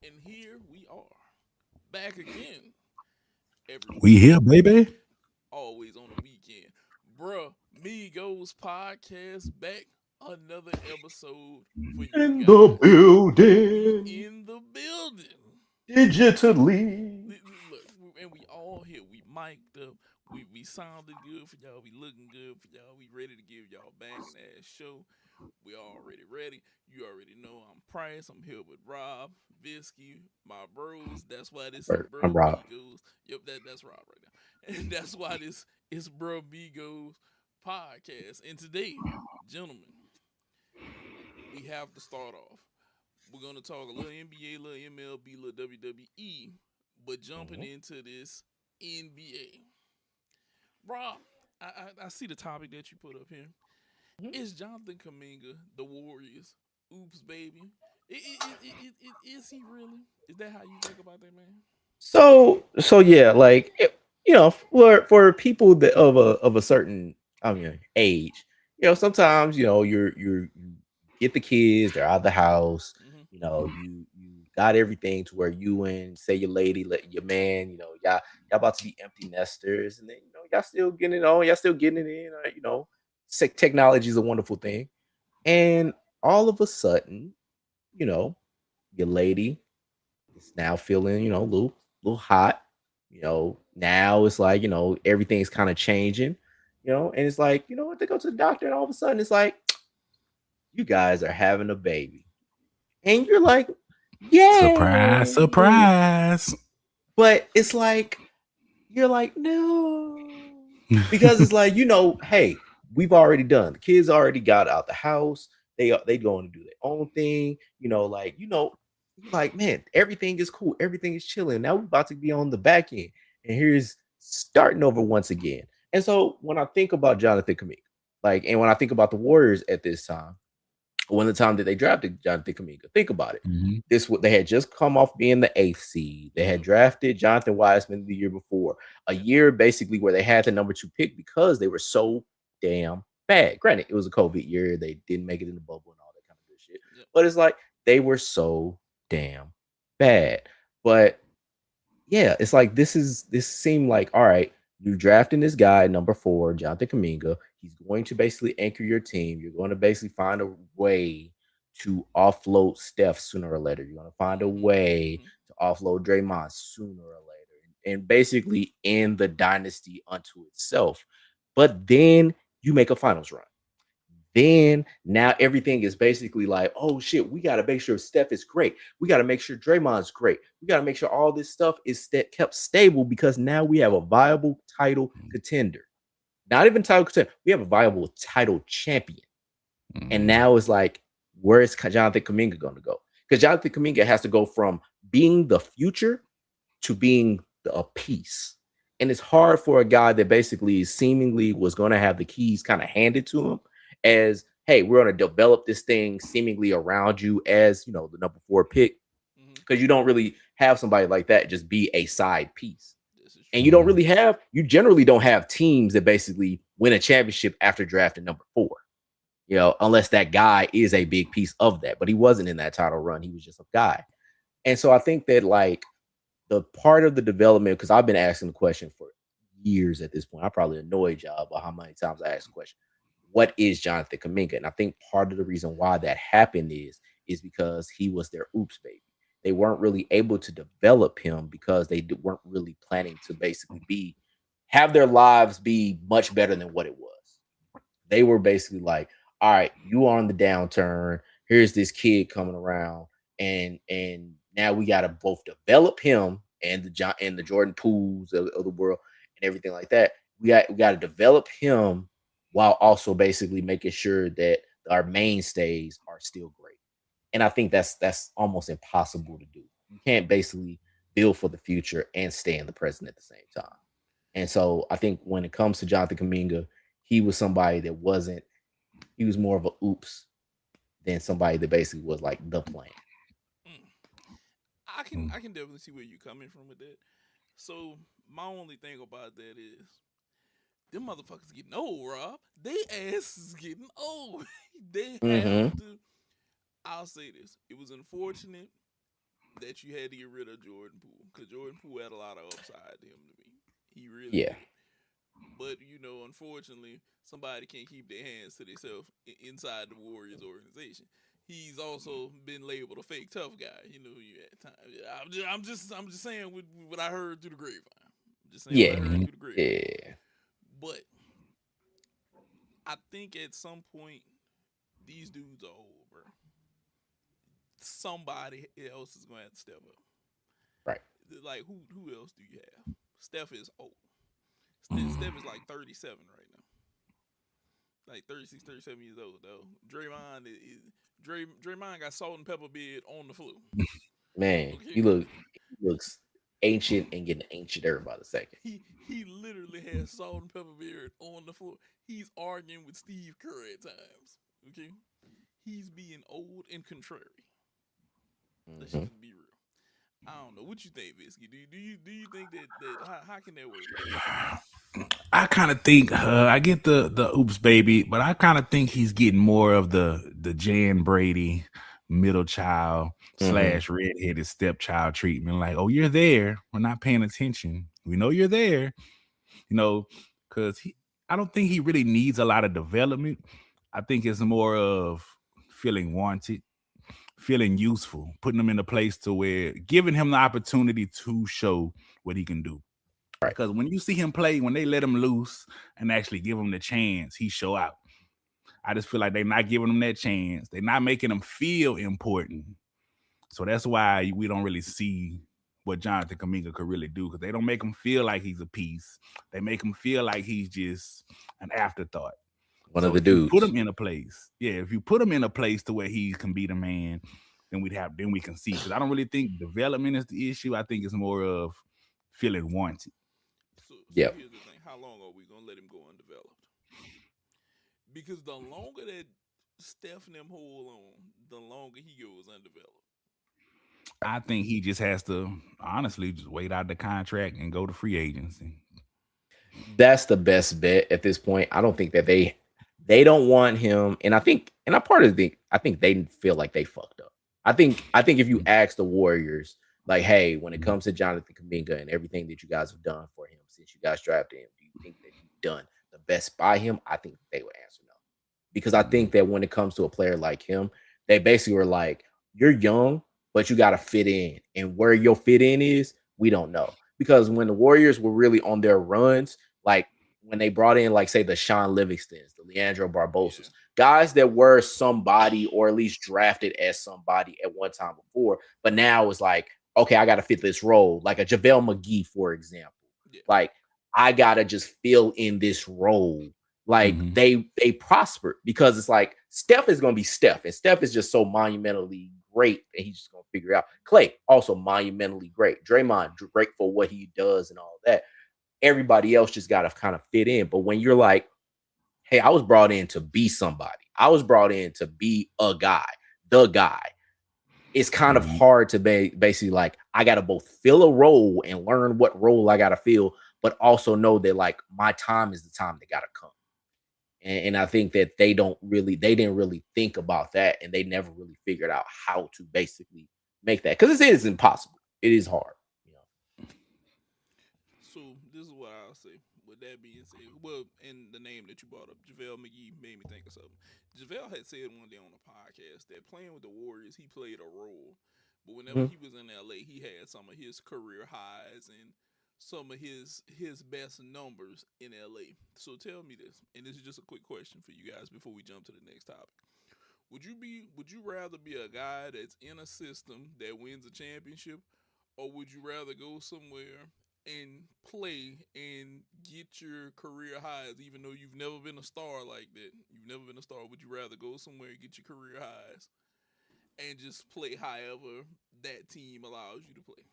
And here we are, back again every We week, here, baby. always on the weekend. Bruh, Migos podcast back, another episode for you In the guys. We building, in the building. digitally. Look, and we all here. We mic'd up. We sounded good for y'all. We looking good for y'all. We ready to give y'all banging ass show. We already ready. You already know I'm Price. I'm here with Rob, Visky, my bros. That's why this is I'm Bro Rob. Migos. Yep, that's Rob right now. And that's why this is Bro Migos podcast. And today, gentlemen, we have to start off. We're gonna talk a little NBA, little MLB, little WWE, but jumping Mhm. into this NBA. Rob, I see the topic that you put up here. Is Jonathan Kuminga the Warriors? Oops, baby. Is he really? Is that how you think about that, man? So yeah, like for people that of a certain age, sometimes you get the kids, they're out of the house, Mm-hmm. you got everything to where you and say your lady, let your man, y'all about to be empty nesters, and then y'all still getting it on, y'all still getting it in, technology is a wonderful thing, and all of a sudden, you know, your lady is now feeling, a little hot. Now it's like, everything's kind of changing, and it's like, what, they go to the doctor and all of a sudden it's like, you guys are having a baby. And you're like, Surprise, yay. surprise. But it's like, you're like, no. Because it's like, hey, we've already done. The kids already got out the house. They going to do their own thing. You're like, man, everything is cool. Everything is chilling. Now we're about to be on the back end. And here's starting over once again. And so when I think about Jonathan Kaminga, and when I think about the Warriors at this time, when the time that they drafted Jonathan Kuminga. Think about it. Mhm. This what they had just come off being the eighth seed. They had Mm-hmm. drafted Jonathan Wiseman the year before, a year basically where they had the number two pick because they were so damn bad. Granted, it was a COVID year; they didn't make it in the bubble and all that kind of good shit. Yep. But it's like they were so damn bad. But yeah, it's like this seemed like, all right, you're drafting this guy number four, Jonathan Kaminga. He's going to basically anchor your team. You're going to basically find a way to offload Steph sooner or later. You're going to find a Mm-hmm. way Mm-hmm. to offload Draymond sooner or later, and basically end the dynasty unto itself. But then you make a finals run. Then now everything is basically like, oh shit, we got to make sure Steph is great. We got to make sure Draymond's great. We got to make sure all this stuff is kept stable because now we have a viable title contender. Not even title contender. We have a viable title champion. And Mhm. now it's like, where is Jonathan Kuminga going to go? Because Jonathan Kuminga has to go from being the future to being a piece. And it's hard for a guy that basically seemingly was going to have the keys kind of handed to him as, hey, we're going to develop this thing seemingly around you as, the number four pick. Mm-hmm. Because you don't really have somebody like that just be a side piece. This is And true. Mhm. you generally don't have teams that basically win a championship after drafting number four, unless that guy is a big piece of that. But he wasn't in that title run. He was just a guy. And so I think that the part of the development, because I've been asking the question for years at this point. I probably annoyed y'all about how many times I asked the question. What is Jonathan Kaminga? And I think part of the reason why that happened is because he was their oops baby. They weren't really able to develop him because they weren't really planning to basically have their lives be much better than what it was. They were basically like, all right, you are on the downturn. Here's this kid coming around, and now we got to both develop him and the Jordan Pools of the world and everything like that. We got to develop him while also basically making sure that our mainstays are still great. And I think that's almost impossible to do. You can't basically build for the future and stay in the present at the same time. And so I think when it comes to Jonathan Kaminga, he was somebody that wasn't, he was more of a oops than somebody that basically was like the plan. Mm. I can definitely see where you're coming from with that. So my only thing about that is them motherfuckers getting old, Rob. They ass is getting old. They have Mm-hmm. to. I'll say this. It was unfortunate that you had to get rid of Jordan Poole because Jordan Poole had a lot of upside to him to me. He really Yeah. did. But unfortunately, somebody can't keep their hands to themselves inside the Warriors organization. He's also been labeled a fake tough guy. At times. I'm just saying what I heard through the grapevine. I'm just saying what I Yeah. heard through the grapevine. Yeah. But I think at some point these dudes are old, bro. Somebody else is going to have to step up. Right. Like who else do you have? Steph is old. Steph is like 37 right now. Like 36, 37 years old though. Draymond got salt and pepper beard on the floor. Man, Okay. he looks ancient and getting ancienter by the second. He literally has salt and pepper beard on the floor. He's arguing with Steve Kerr at times. Okay. He's being old and contrary. Let's just be real. I don't know. What you think, Visky? Do you think that how can that work? I kind of think I get the oops baby, but I kind of think he's getting more of the Jan Brady middle child / redheaded stepchild treatment. Like, oh, you're there. We're not paying attention. We know you're there. Because I don't think he really needs a lot of development. I think it's more of feeling wanted, feeling useful, putting him in a place to where giving him the opportunity to show what he can do. Right. Because when you see him play, when they let him loose and actually give him the chance, he show out. I just feel like they're not giving him that chance. They're not making him feel important. So that's why we don't really see what Jonathan Kuminga could really do, because they don't make him feel like he's a piece. They make him feel like he's just an afterthought. One of the dudes. Put him in a place. Yeah, if you put him in a place to where he can be the man, then we can see. Because I don't really think development is the issue. I think it's more of feeling wanted. So here's the thing. How long are we going to let him go undeveloped? Because the longer that Steph and them hold on, the longer he goes undeveloped. I think he just has to, honestly, just wait out the contract and go to free agency. That's the best bet at this point. I don't think that they don't want him. And I think they feel like they fucked up. I think if you ask the Warriors, like, hey, when it comes to Jonathan Kuminga and everything that you guys have done for him since you guys drafted him, do you think that you've done the best by him? I think they would answer no. Because I think that when it comes to a player like him, they basically were like, you're young, but you got to fit in. And where your fit in is, we don't know. Because when the Warriors were really on their runs, like when they brought in, like, say, the Sean Livingstons, the Leandro Barbosas, guys that were somebody or at least drafted as somebody at one time before, but now it's like, okay, I got to fit this role. Like a JaVale McGee, for example. Yeah. Like, I got to just fill in this role. Like, they prospered because it's like Steph is going to be Steph. And Steph is just so monumentally great that he's just going to figure it out. Clay, also monumentally great. Draymond, great for what he does and all that. Everybody else just got to kind of fit in. But when you're like, hey, I was brought in to be somebody. I was brought in to be a guy, the guy. It's kind of hard to basically like, I got to both fill a role and learn what role I got to fill, but also know that like my time is the time that got to come. And I think that they didn't really think about that, and they never really figured out how to basically make that, because it is impossible. It is hard. So this is what I'll say. With that being said, well, and the name that you brought up, JaVale McGee, made me think of something. JaVale had said one day on the podcast that playing with the Warriors, he played a role, but whenever he was in LA, he had some of his career highs and some of his best numbers in LA. So tell me this, and this is just a quick question for you guys before we jump to the next topic. Would you rather be a guy that's in a system that wins a championship, or would you rather go somewhere and play and get your career highs, even though you've never been a star like that? You've never been a star. Would you rather go somewhere and get your career highs and just play however that team allows you to play?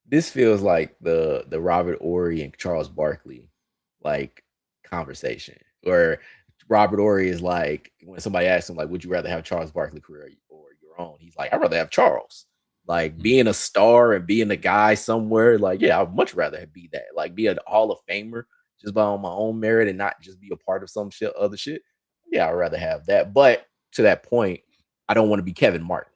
This feels like the Robert Horry and Charles Barkley like conversation, where Robert Horry is like, when somebody asks him like, would you rather have Charles Barkley career or your own? He's like, I'd rather have Charles. Like being a star and being a guy somewhere, like, yeah, I'd much rather be that. Like be a Hall of Famer just by on my own merit and not just be a part of some other shit. Yeah, I'd rather have that. But to that point, I don't want to be Kevin Martin,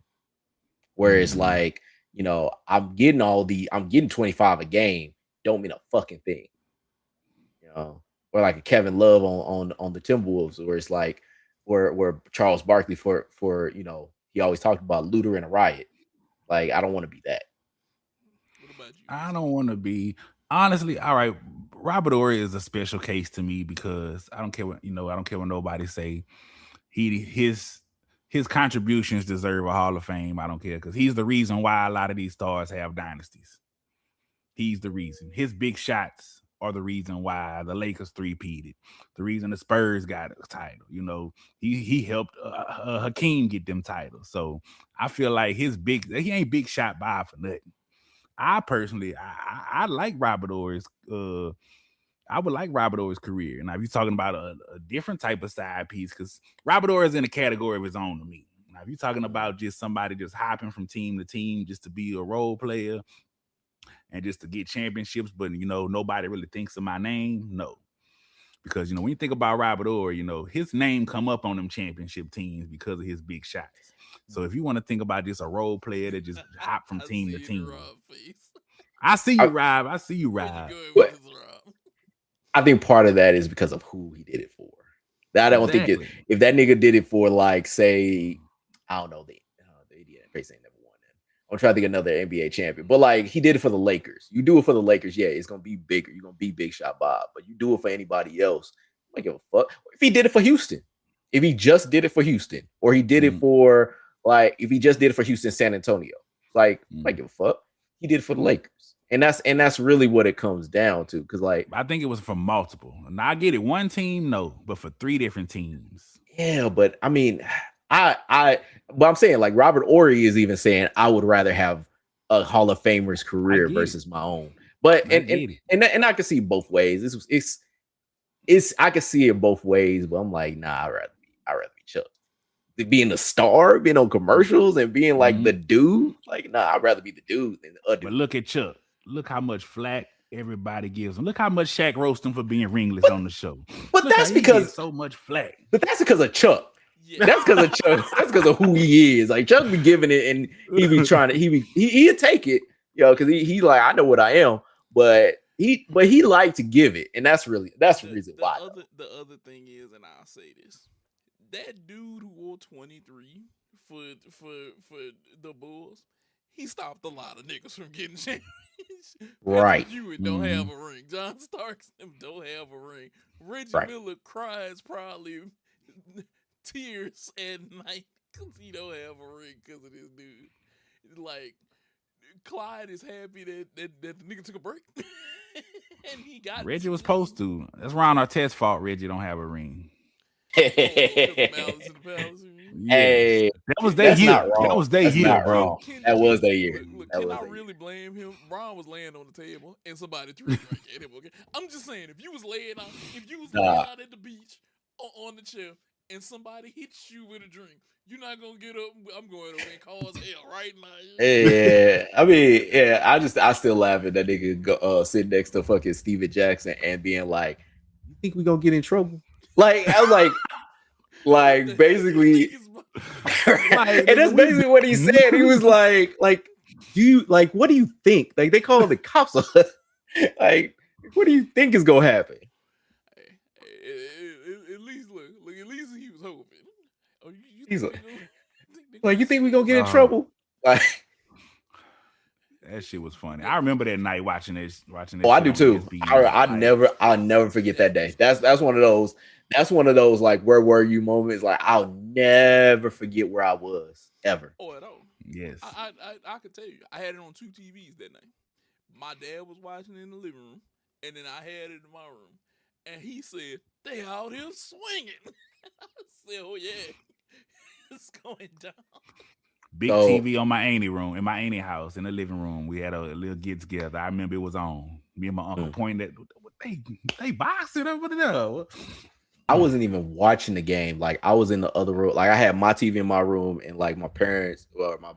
where it's like, I'm getting 25 a game, don't mean a fucking thing, or like a Kevin Love on the Timberwolves, where it's like where Charles Barkley for he always talked about looter and a riot. Like, I don't want to be that. What about you? I don't want to be, honestly. All right, Robert Horry is a special case to me because I don't care what I don't care what nobody say. His contributions deserve a Hall of Fame. I don't care, because he's the reason why a lot of these stars have dynasties. He's the reason. His big shots are the reason why the Lakers three-peated. The reason the Spurs got a title. He helped Hakeem get them titles. So I feel like he ain't big shot by for nothing. I personally, I like Robert Horry's. I would like Robert Horry's career. Now, if you're talking about a different type of side piece, because Robert Horry is in a category of his own to me. Now, if you're talking about just somebody just hopping from team to team just to be a role player and just to get championships, but nobody really thinks of my name, no. Because when you think about Robert Horry, his name come up on them championship teams because of his big shots. So if you want to think about just a role player that just hop from team to team, I see you, Rob. I see you, Rob. I think part of that is because of who he did it for. I don't think if that nigga did it for, like, say, I don't know, the Indiana Pacers ain't never won that. I'm trying to think of another NBA champion, but like, he did it for the Lakers. You do it for the Lakers, yeah, it's gonna be bigger. You're gonna be Big Shot Bob, but you do it for anybody else, I don't give a fuck. If he did it for Houston, if he just did it for Houston, or he did it for, like, if he just did it for Houston, San Antonio, like, I don't give a fuck. He did it for the Lakers. And that's really what it comes down to. Because, like, I think it was for multiple. Now, I get it. One team, no, but for 3 different teams. Yeah, but I mean, but I'm saying, like, Robert Horry is even saying I would rather have a Hall of Famer's career versus my own. But and I can see both ways. I can see it both ways, but I'm like, nah, I'd rather be Chuck. Being the star, being on commercials, and being like the dude, like, nah, I'd rather be the dude than the other. But look at Chuck. Look how much flack everybody gives him. Look how much Shaq roast him for being ringless on the show. But look, that's because so much flack. But that's because of Chuck. Yeah. That's because of Chuck. That's because of who he is. Like, Chuck be giving it, and he be trying to. He'd take it, because he like, I know what I am, but he like to give it, and that's the reason why. The other thing is, and I'll say this. That dude who wore 23 for the Bulls, he stopped a lot of niggas from getting champions. Right. Hewitt don't have a ring. John Starks don't have a ring. Reggie Miller cries probably tears at night because he don't have a ring because of this dude. Like, Clyde is happy that the nigga took a break. And he got Reggie was supposed to. That's Ron Artest's fault Reggie don't have a ring. Hey, that was their year. That was their year, bro. That was their year. Look, can I really blame him? Ron was laying on the table and somebody threw a drink at him. Okay, I'm just saying, if you was laying out at the beach on the chair and somebody hits you with a drink, you're not gonna get up. I'm going to cause hell right now. Yeah, I mean, yeah, I still laugh at that nigga sitting next to fucking Steven Jackson and being like, "You think we gonna get in trouble?" Like, I was like basically, and that's basically what he said. He was like, do you, like, what do you think? Like, they call the cops on us. Like, what do you think is gonna happen? At least look, at least he was hoping. Oh, He's like, you think we gonna get in trouble? Like, that shit was funny. I remember that night watching this. Oh, I do too. I'll never forget that day. That's one of those. That's one of those, like, where were you moments. Like, I'll never forget where I was ever. Oh, at all. Yes. I could tell you, I had it on 2 TVs that night. My dad was watching it in the living room, and then I had it in my room. And he said, "They out here swinging." I said, "Oh yeah, it's going down." Big TV on my auntie room, in my auntie house, in the living room. We had a little get together. I remember it was on. Me and my uncle pointed at, they boxing over there. I wasn't even watching the game. Like, I was in the other room. Like, I had my TV in my room, and like my parents, or my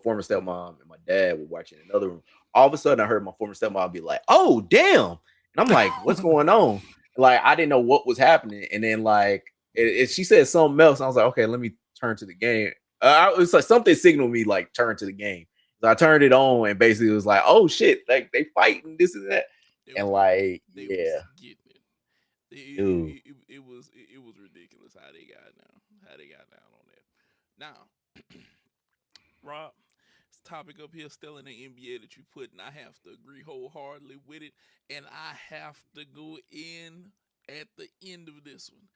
former stepmom and my dad were watching another room. All of a sudden, I heard my former stepmom be like, "Oh, damn!" And I'm like, "What's going on?" Like, I didn't know what was happening. And then, like, she said something else. And I was like, "Okay, let me turn to the game." It's like something signaled me like turn to the game. So I turned it on and basically it was like, oh shit, like they fighting this and that, and like They yeah, was getting it. dude. It was ridiculous how they got down on that. Now, Rob, this topic up here still in the NBA that you put, and I have to agree wholeheartedly with it, and I have to go in at the end of this one.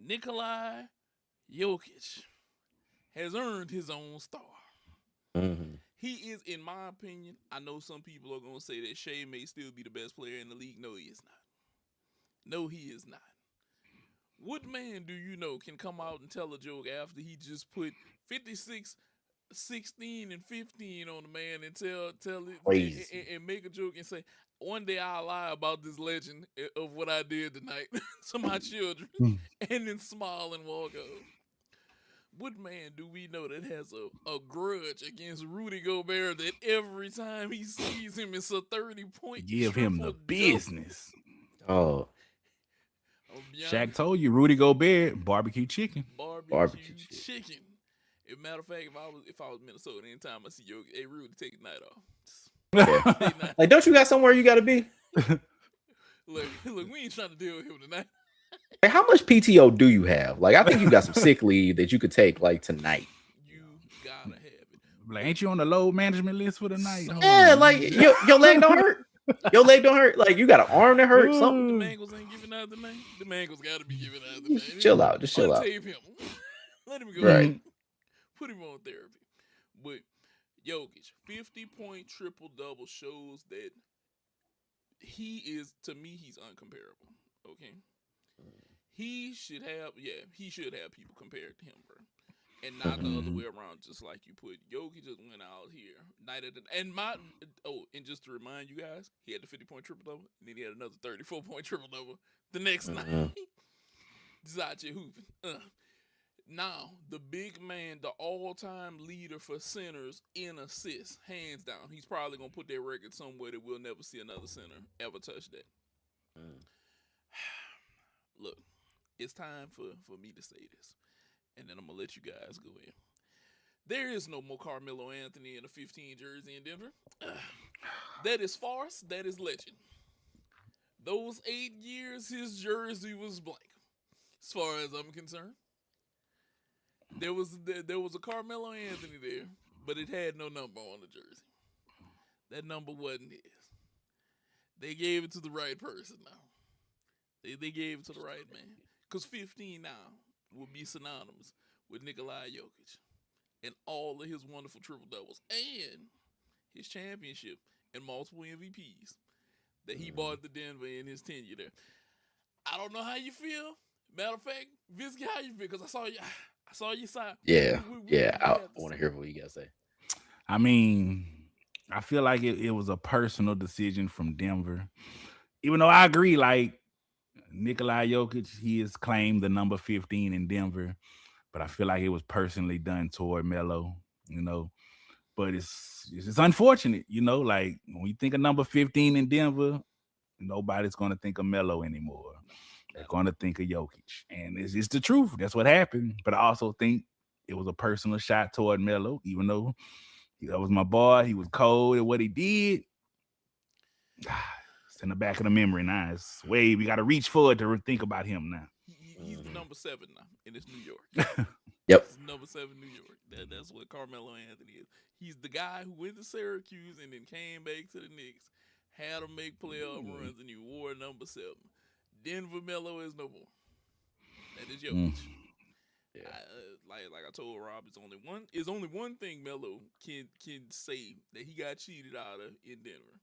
Nikola Jokic has earned his own star. Mm-hmm. He is, in my opinion, I know some people are going to say that Shea may still be the best player in the league. No, he is not. No, he is not. What man do you know can come out and tell a joke after he just put 56, 16, and 15 on the man and tell it and make a joke and say, one day I'll lie about this legend of what I did tonight to my children and then smile and walk off? What man do we know that has a grudge against Rudy Gobert that every time he sees him it's a 30-point Give him the business. Oh, Shaq told you Rudy Gobert barbecue chicken. Barbecue chicken. As a matter of fact, if I was Minnesota, anytime I see Jokic, hey Rudy, take the night off. Yeah. Like, don't you got somewhere you got to be? Look, we ain't trying to deal with him tonight. Like, how much PTO do you have? Like, I think you got some sick leave that you could take like tonight. You gotta have it. Like, ain't you on the load management list for the night? Yeah, like your leg don't hurt. Your leg don't hurt. Like, you got an arm that hurt. Something. The Mangles ain't giving out the name. The Mangles got to be giving out the name. Chill out. Just chill out. Untape him. Let him go. Right. Put him on therapy. But Jokic, 50-point triple-double shows that he is, to me, he's uncomparable. Okay? He should have people compared to him, bro. And not the other way around, just like you put. Jokic just went out here. And just to remind you guys, he had the 50-point triple-double, and then he had another 34-point triple-double the next night. Just out here hooping. Now, the big man, the all-time leader for centers in assists, hands down. He's probably going to put that record somewhere that we'll never see another center ever touch that. Look, it's time for me to say this, and then I'm going to let you guys go in. There is no more Carmelo Anthony in a 15 jersey in Denver. That is farce. That is legend. Those 8 years, his jersey was blank, as far as I'm concerned. There was a Carmelo Anthony there, but it had no number on the jersey. That number wasn't his. They gave it to the right person now. They gave it to the right man. Because 15 now would be synonymous with Nikola Jokic and all of his wonderful triple-doubles and his championship and multiple MVPs that he bought the Denver in his tenure there. I don't know how you feel. Matter of fact, Visky, how you feel? Because I saw your side. Yeah, I want to hear what you guys say. I mean, I feel like it was a personal decision from Denver. Even though I agree, like, Nikola Jokic, he has claimed the number 15 in Denver, but I feel like it was personally done toward Melo, you know. But it's unfortunate, you know, like when you think of number 15 in Denver, nobody's going to think of Melo anymore. They're going to think of Jokic. And it's the truth. That's what happened. But I also think it was a personal shot toward Melo, even though that was my boy. He was cold at what he did. It's in the back of the memory now. It's we got to reach forward to think about him now. He's the number 7 now, and it's New York. Yep. He's number 7 New York. That's what Carmelo Anthony is. He's the guy who went to Syracuse and then came back to the Knicks, had them make playoff runs, and he wore number 7. Denver Melo is no more. That is Jokic. Yeah. Like I told Rob, it's only one thing Melo can say that he got cheated out of in Denver,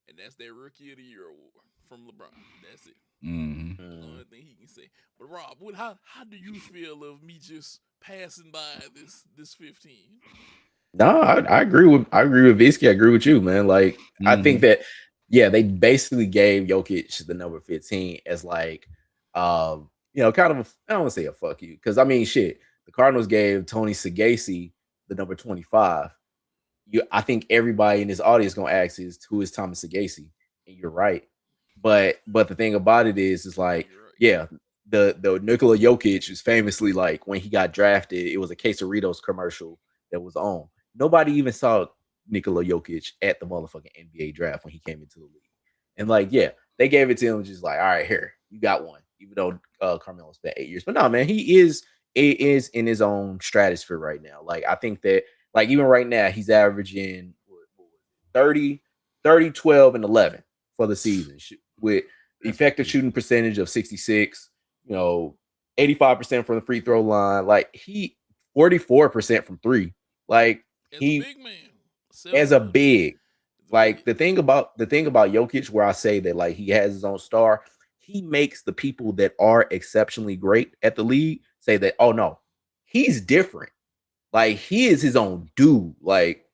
and that's that Rookie of the Year award from LeBron. That's it. Mm-hmm. That's the only thing he can say. But Rob, how do you feel of me just passing by this 15? No, I agree with Visky. I agree with you, man. Like, I think that, yeah, they basically gave Jokic the number 15 as like, you know, kind of I don't want to say a fuck you, because I mean, shit, the Cardinals gave Tony Segasi the number 25. I think everybody in this audience gonna ask who is Thomas Segasi, and you're right. But the thing about it is like, yeah, the Nikola Jokic is famously like when he got drafted, it was a Quesaritos commercial that was on. Nobody even saw Nikola Jokic at the motherfucking NBA draft when he came into the league. And like, yeah, they gave it to him just like, all right, here, you got one, even though Carmelo spent 8 years. But no, man, he is in his own stratosphere right now. Like, I think that, like, even right now, he's averaging 30, 12, and 11 for the season with effective shooting percentage of 66, 85% from the free throw line. Like, he 44% from three. Like, as a big man. As a big. Like, the thing about Jokic, where I say that, like, he has his own star, he makes the people that are exceptionally great at the league say that, oh no, he's different. Like, he is his own dude. Like,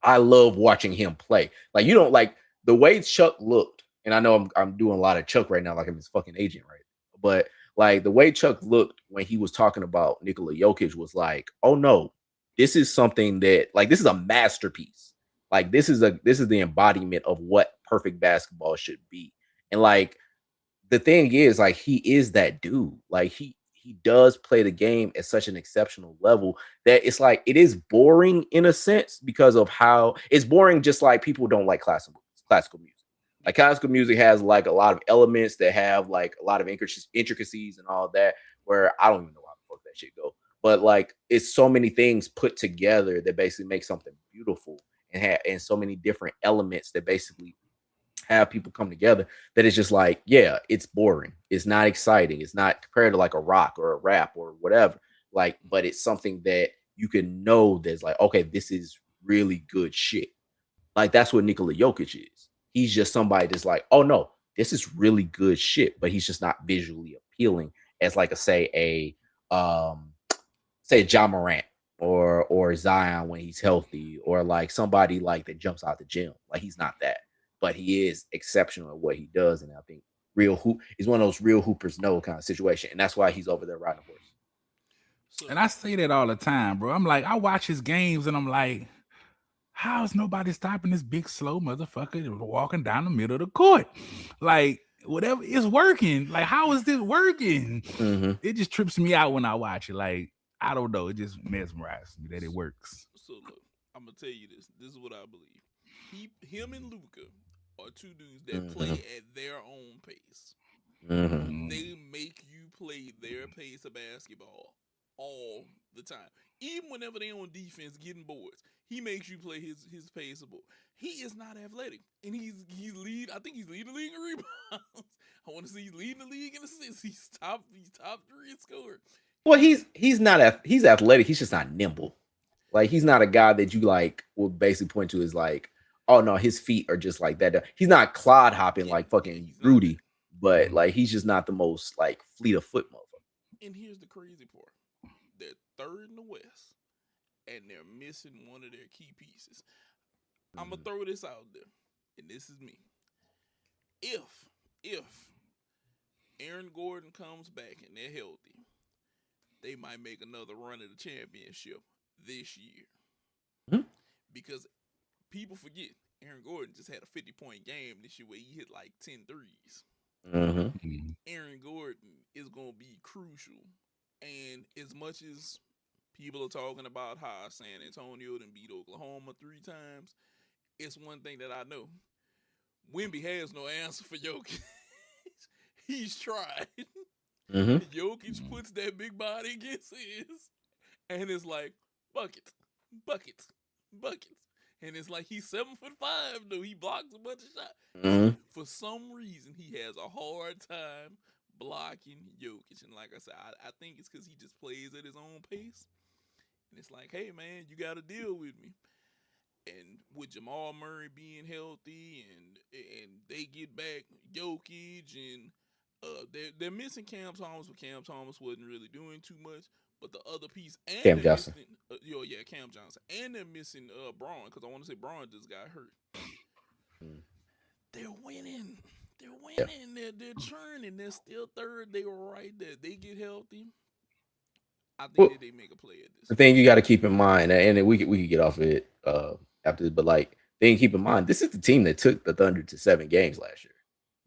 I love watching him play. Like, you don't like the way Chuck looked, and I know I'm doing a lot of Chuck right now, like I'm his fucking agent, right? But like the way Chuck looked when he was talking about Nikola Jokic was like, oh no, this is something that, like, this is a masterpiece. Like, this is the embodiment of what perfect basketball should be. And like, the thing is, like, he is that dude. Like, he does play the game at such an exceptional level that it's like, it is boring in a sense because of how it's boring. Just like people don't like classical music. Like, classical music has like a lot of elements that have like a lot of intricacies and all that, where I don't even know how the fuck that shit go. But like, it's so many things put together that basically make something beautiful, and so many different elements that basically have people come together that it's just like, yeah, it's boring. It's not exciting. It's not compared to like a rock or a rap or whatever. Like, but it's something that you can know that's like, okay, this is really good shit. Like, that's what Nikola Jokic is. He's just somebody that's like, oh no, this is really good shit, but he's just not visually appealing as like say Ja Morant or Zion when he's healthy, or like somebody like that jumps out the gym. Like, he's not that, but he is exceptional at what he does. And I think is one of those real hoopers know kind of situation. And that's why he's over there riding a horse. And I say that all the time, bro. I'm like, I watch his games and I'm like, how is nobody stopping this big, slow motherfucker walking down the middle of the court? Like, whatever is working. Like, how is this working? Mm-hmm. It just trips me out when I watch it. Like, I don't know. It just mesmerizes me that it works. So look, I'm gonna tell you this. This is what I believe. Him and Luka are two dudes that play at their own pace. Mm-hmm. They make you play their pace of basketball all the time. Even whenever they on defense getting boards, he makes you play his pace of ball. He is not athletic, and he's lead. I think he's leading the league in rebounds. I want to see he's leading the league in assists. He's top 3 in scoring. Well, he's not he's athletic. He's just not nimble. Like, he's not a guy that you like will basically point to as like, oh no, his feet are just like that. He's not clod hopping like fucking Rudy, but like, he's just not the most like fleet of foot motherfucker. And here's the crazy part: they're third in the West, and they're missing one of their key pieces. I'm gonna throw this out there, and this is me. If Aaron Gordon comes back and they're healthy, they might make another run at the championship this year. Mm-hmm. Because people forget Aaron Gordon just had a 50-point game this year where he hit like 10 threes. Mm-hmm. Aaron Gordon is going to be crucial. And as much as people are talking about how San Antonio done beat Oklahoma 3 times, it's one thing that I know. Wemby has no answer for Jokic. He's tried. Mm-hmm. Jokic puts that big body against his, and it's like, buckets. And it's like, he's 7'5", though. He blocks a bunch of shots. Mm-hmm. For some reason, he has a hard time blocking Jokic. And like I said, I think it's because he just plays at his own pace. And it's like, hey, man, you got to deal with me. And with Jamal Murray being healthy and they get back Jokic, and they're missing Cam Thomas, but Cam Thomas wasn't really doing too much. But the other piece, and Cam Johnson. Cam Johnson. And they're missing Braun, because I want to say Braun just got hurt. They're winning. They're churning. They're still third. They were right there. They get healthy. I think that they make a play at this. The thing you got to keep in mind, and we could get off of it after this, but like, thing keep in mind, this is the team that took the Thunder to 7 games last year.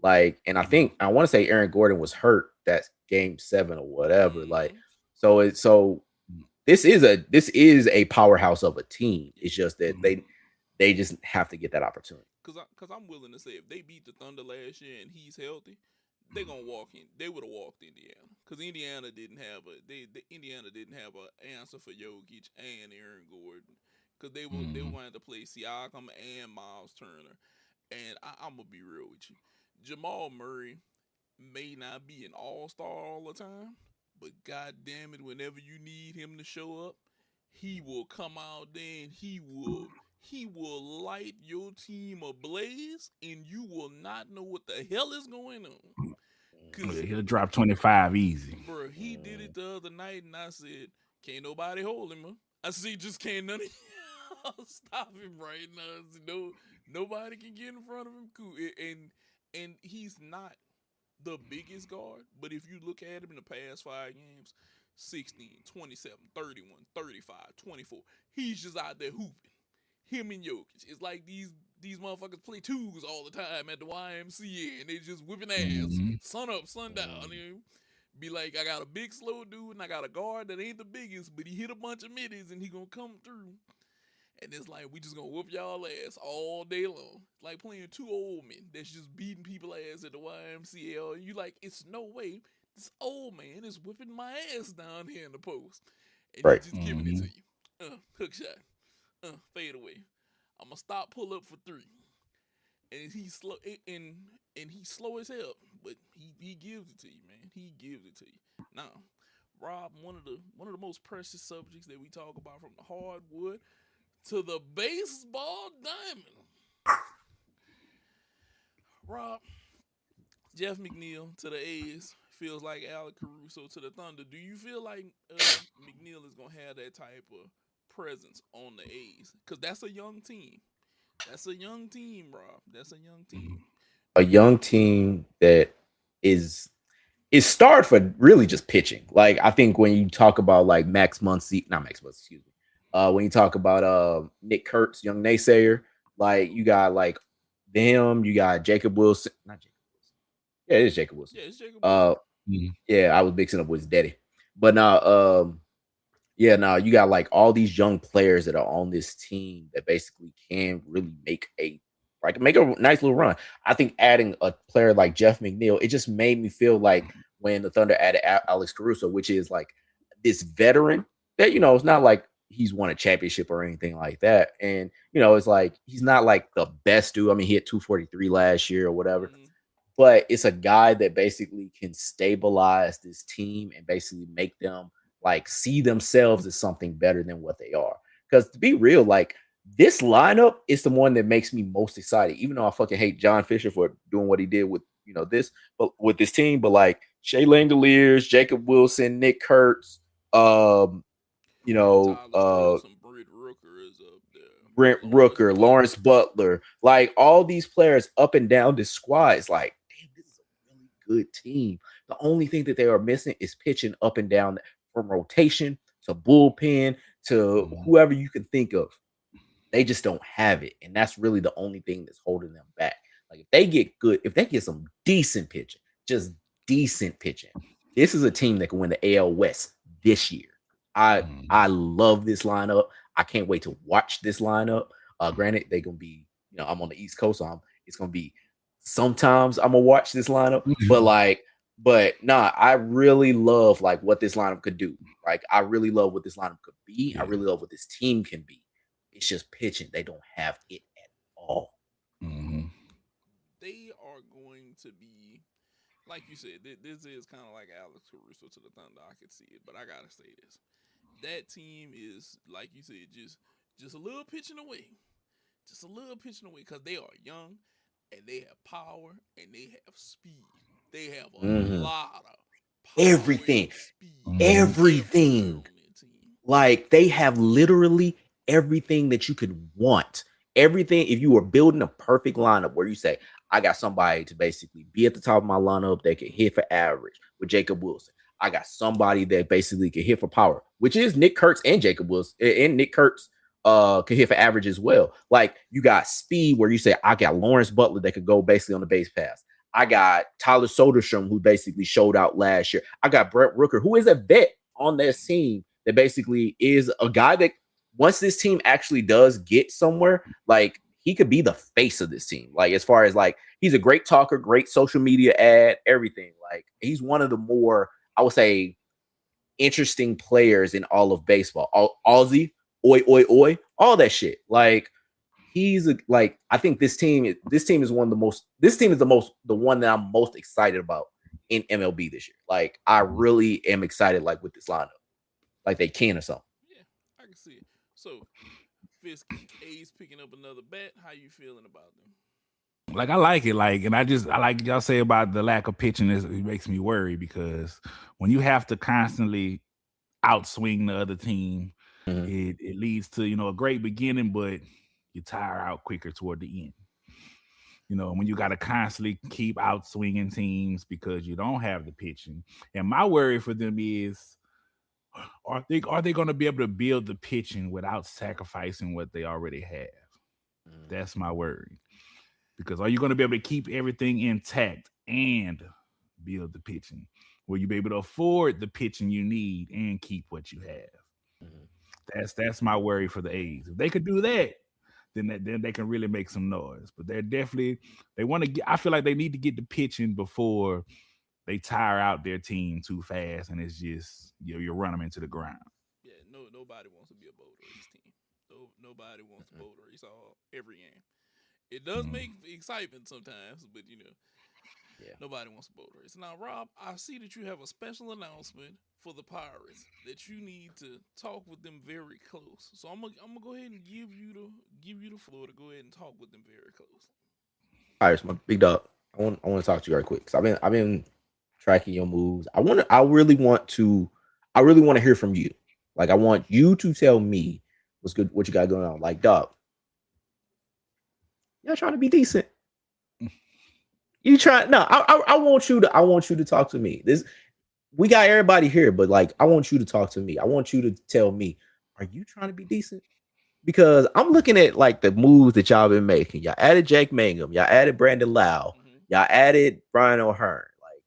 Like, and I want to say Aaron Gordon was hurt that's game 7 or whatever. Like, so this is a powerhouse of a team. It's just that they just have to get that opportunity. Because I'm willing to say if they beat the Thunder last year and he's healthy, they're gonna walk in. They would have walked Indiana because Indiana didn't have an answer for Jokic and Aaron Gordon because they wanted to play Siakam and Miles Turner. And I'm gonna be real with you, Jamal Murray may not be an all-star all the time, but god damn it, whenever you need him to show up, he will come out there and he will light your team ablaze, and you will not know what the hell is going on. He'll drop 25 easy. Bro, he did it the other night, and I said, can't nobody hold him, man. I said, just can't none of y'all stop him right now. No, nobody can get in front of him. Cool. And he's not the biggest guard, but if you look at him in the past 5 games, 16, 27, 31, 35, 24, he's just out there hooping. Him and Jokic. It's like these motherfuckers play twos all the time at the YMCA, and they just whipping ass, sun up, sun down. You know? Be like, I got a big slow dude, and I got a guard that ain't the biggest, but he hit a bunch of middies, and he gonna come through. And it's like, we just gonna whoop y'all ass all day long. Like playing 2 old men that's just beating people ass at the YMCA. And you like, it's no way this old man is whipping my ass down here in the post. And right. He's just giving it to you. Hook shot. Fade away. I'm gonna stop, pull up for 3. And he's slow and he's slow as hell, but he gives it to you, man. He gives it to you. Now, Rob, one of the most precious subjects that we talk about, from the hardwood to the baseball diamond. Rob, Jeff McNeil to the A's feels like Alex Caruso to the Thunder. Do you feel like McNeil is going to have that type of presence on the A's? Because that's a young team. That's a young team, Rob. That's a young team. A young team that is starred for really just pitching. Like, I think when you talk about like when you talk about Nick Kurtz, young naysayer, like you got like them, you got Jacob Wilson. Not Jacob Wilson. Yeah, it is Jacob Wilson. Yeah, it's Jacob Wilson. Yeah, I was mixing up with his daddy. But now you got like all these young players that are on this team that basically can really make a nice little run. I think adding a player like Jeff McNeil, it just made me feel like when the Thunder added Alex Caruso, which is like this veteran that, you know, it's not like he's won a championship or anything like that. And, you know, it's like, he's not like the best dude. I mean, he had 243 last year or whatever, but it's a guy that basically can stabilize this team and basically make them like see themselves as something better than what they are. Because to be real, like this lineup is the one that makes me most excited, even though I fucking hate John Fisher for doing what he did with, you know, this, but with this team, but like Shea Langoliers, Jacob Wilson, Nick Kurtz, Brent Rooker, Lawrence Butler, like all these players up and down this squad. It's like, damn, this is a really good team. The only thing that they are missing is pitching up and down from rotation to bullpen to whoever you can think of. They just don't have it. And that's really the only thing that's holding them back. Like if they get some decent pitching, just decent pitching, this is a team that can win the AL West this year. I love this lineup. I can't wait to watch this lineup. Granted, they're gonna be, you know, I'm on the East Coast, so it's gonna be sometimes I'm gonna watch this lineup, but I really love like what this lineup could do. Like I really love what this lineup could be. I really love what this team can be. It's just pitching. They don't have it at all. They are going to be, like you said, this is kind of like Alex Caruso to the Thunder. I could see it, but I gotta say this. That team is, like you said, just a little pitching away. Just a little pitching away because they are young and they have power and they have speed. They have a lot of power, everything. Speed, everything. Like they have literally everything that you could want. Everything. If you were building a perfect lineup where you say, I got somebody to basically be at the top of my lineup that can hit for average with Jacob Wilson. I got somebody that basically can hit for power, which is Nick Kurtz and Jacob Wilson. And Nick Kurtz can hit for average as well. Like you got speed where you say, I got Lawrence Butler that could go basically on the base pass. I got Tyler Soderstrom, who basically showed out last year. I got Brett Rooker, who is a vet on this team that basically is a guy that once this team actually does get somewhere, like he could be the face of this team. Like as far as like he's a great talker, great social media ad, everything. Like he's one of the more, I would say, interesting players in all of baseball. Aussie, oi, oi, oi, all that shit. Like he's like, I think this team is the one that I'm most excited about in MLB this year. Like I really am excited, like with this lineup, like they can or something. Yeah, I can see it. So, Fisky, A's picking up another bat. How you feeling about them? Like I like it, like, and I like y'all say about the lack of pitching. It makes me worry because when you have to constantly outswing the other team, it leads to a great beginning, but you tire out quicker toward the end. When you got to constantly keep outswinging teams because you don't have the pitching. And my worry for them is, are they going to be able to build the pitching without sacrificing what they already have? That's my worry. Because are you going to be able to keep everything intact and build the pitching? Will you be able to afford the pitching you need and keep what you have? That's my worry for the A's. If they could do that, then they can really make some noise. But they want to get. I feel like they need to get the pitching before they tire out their team too fast, and it's just you run them into the ground. Yeah, nobody wants to be a boat race team. Nobody wants to boat race every game. It does make excitement sometimes, but nobody wants a boat race. Now, Rob, I see that you have a special announcement for the Pirates that you need to talk with them very close. So I'm gonna go ahead and give you the floor to go ahead and talk with them very close. Pirates, my big dog. I want to talk to you right quick because I've been tracking your moves. I really want to hear from you. Like I want you to tell me what's good, what you got going on. Like, dog, y'all trying to be decent. You trying? No, I want you to talk to me. We got everybody here, but like I want you to talk to me. I want you to tell me, are you trying to be decent? Because I'm looking at like the moves that y'all been making. Y'all added Jake Mangum, y'all added Brandon Lau, y'all added Brian O'Hearn. Like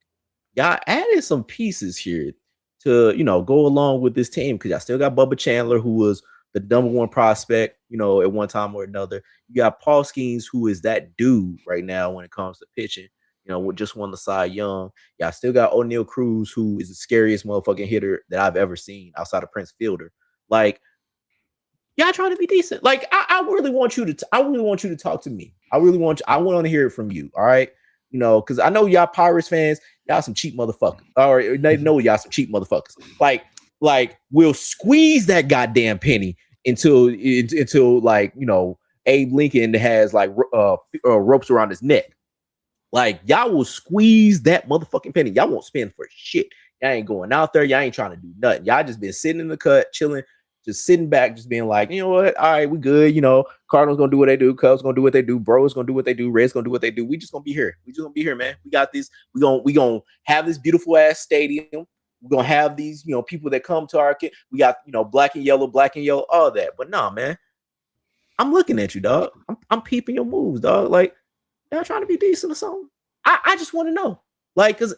y'all added some pieces here to go along with this team because y'all still got Bubba Chandler, who was the number one prospect, at one time or another. You got Paul Skeens, who is that dude right now when it comes to pitching. Just won the Cy Young. Y'all still got O'Neal Cruz, who is the scariest motherfucking hitter that I've ever seen outside of Prince Fielder. Like, y'all trying to be decent. Like, I really want you to talk to me. I want to hear it from you. All right. Because I know y'all Pirates fans, y'all some cheap motherfuckers. Or they know y'all some cheap motherfuckers. Like we'll squeeze that goddamn penny until like Abe Lincoln has like ropes around his neck. Like y'all will squeeze that motherfucking penny. Y'all won't spend for shit. Y'all ain't going out there. Y'all ain't trying to do nothing. Y'all just been sitting in the cut, chilling, just sitting back, just being like, you know what? All right, we good. Cardinals gonna do what they do. Cubs gonna do what they do. Bros gonna do what they do. Reds gonna do what they do. We just gonna be here. We just gonna be here, man. We got this. We gonna have this beautiful ass stadium. We're gonna have these, people that come to our kid. We got, black and yellow, all that. But nah, man. I'm looking at you, dog. I'm peeping your moves, dog. Like, y'all trying to be decent or something? I just want to know. Like, cause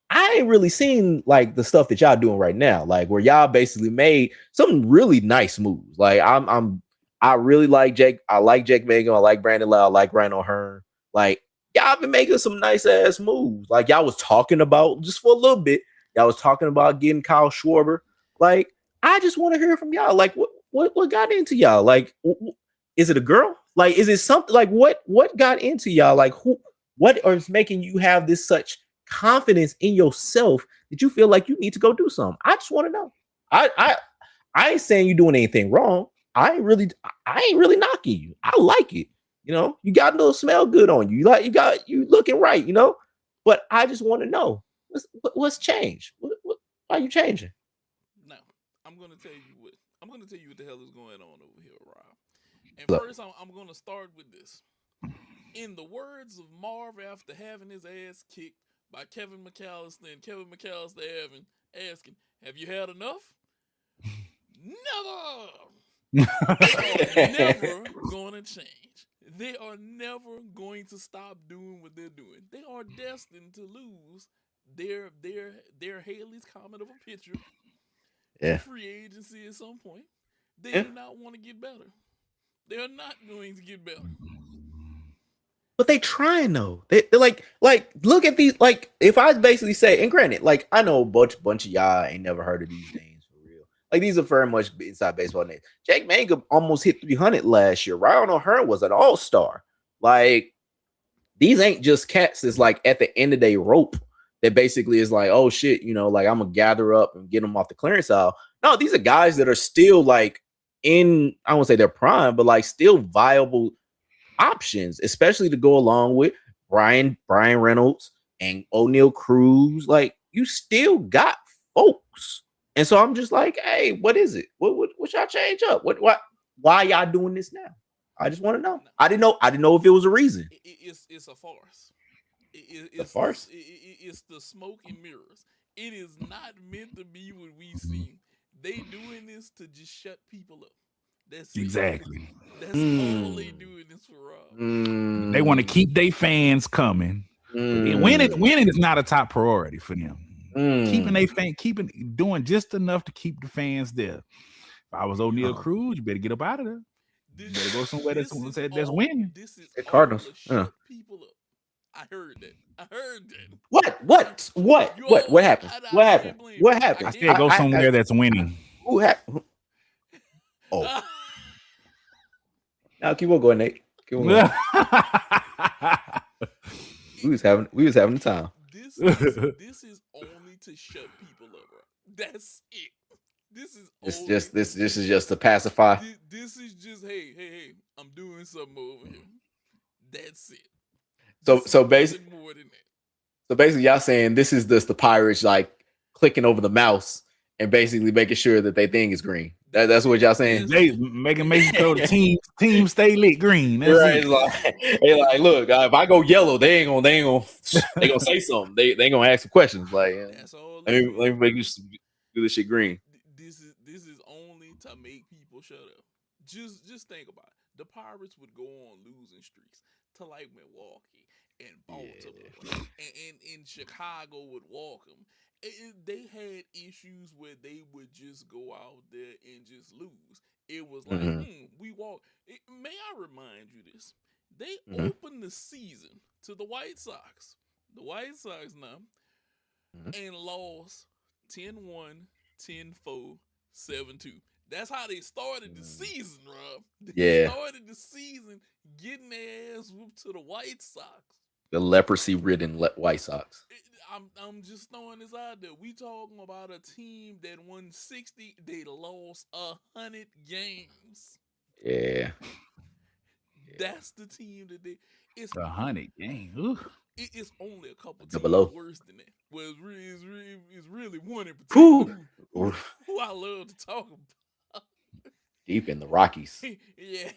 I ain't really seen like the stuff that y'all doing right now, like where y'all basically made some really nice moves. Like I really like Jake. I like Jake Mangum. I like Brandon Lau. I like Brian O'Hearn. Like y'all been making some nice ass moves. Like y'all was talking about just for a little bit. Y'all was talking about getting Kyle Schwarber. Like I just want to hear from y'all. Like what got into y'all? Like is it a girl? Like is it something? Like what got into y'all? Like what is making you have this such confidence in yourself that you feel like you need to go do something? I just want to know. I ain't saying you doing anything wrong. I ain't really knocking you. I like it. You got a little smell good on you. You looking right, But I just want to know what's changed. What are you changing? Now, I'm gonna tell you what the hell is going on over here, Rob. And Look. first, I'm gonna start with this. In the words of Marv after having his ass kicked by Kevin McAllister and Kevin McAllister asking, have you had enough? Never! Never gonna change. They are never going to stop doing what they're doing. They are destined to lose their Haley's Comet of a pitcher in free agency at some point. They do not want to get better. They are not going to get better. But they trying though. They're like look at these. Like if I basically say, and granted, like I know a bunch of y'all ain't never heard of these names for real. Like these are very much inside baseball names. Jake Manga almost hit 300 last year. Ryan O'Hearn was an all-star. Like these ain't just cats that's like at the end of their rope that basically is like, oh shit, you know, like I'm gonna gather up and get them off the clearance aisle. No, these are guys that are still like in, I won't say they're prime, but like still viable options, especially to go along with Brian Reynolds and O'Neal Cruz. Like you still got folks, and so I'm just like, hey, what is it? What y'all change up? Why y'all doing this now? I just want to know. I didn't know if it was a reason. It's a farce. It's a farce. It's the smoke and mirrors. It is not meant to be what we see. They doing this to just shut people up. That's exactly. That's all they doing this for Rob. They want to keep their fans coming. Winning is not a top priority for them. Doing just enough to keep the fans there. If I was O'Neal Cruz, you better get up out of there. You better go somewhere that's winning. This is the Cardinals. Shut people up. I heard that. What happened? What happened? I said go somewhere that's winning. Who happened? Oh. Now keep on going, Nate. Keep on going. we was having the time. This is only to shut people up, bro. That's it. This is just to pacify. This is just hey, I'm doing something over here. That's it. So basically, more than that. So basically, y'all saying this is just the Pirates like clicking over the mouse and basically making sure that their thing is green. That's what y'all saying. They making sure the team stay lit green. That's right. It's like, look, if I go yellow, they ain't gonna say something. They ain't gonna ask some questions. Like, let me make you do this shit green. This is only to make people shut up. Just think about it. The Pirates would go on losing streaks to like Milwaukee and Baltimore and in Chicago would walk them. They had issues where they would just go out there and just lose. It was like, we walk. May I remind you this? They opened the season to the White Sox. The White Sox now. And lost 10-1, 10-4, 7-2. That's how they started the season, Rob. They started the season getting their ass whooped to the White Sox. The leprosy-ridden White Sox. I'm just throwing this out there. We talking about a team that won 60. They lost 100 games. Yeah. That's the team that they. It's 100 games. It's only a couple teams worse than that. Well, it's really one in particular who I love to talk about. Deep in the Rockies. Yeah,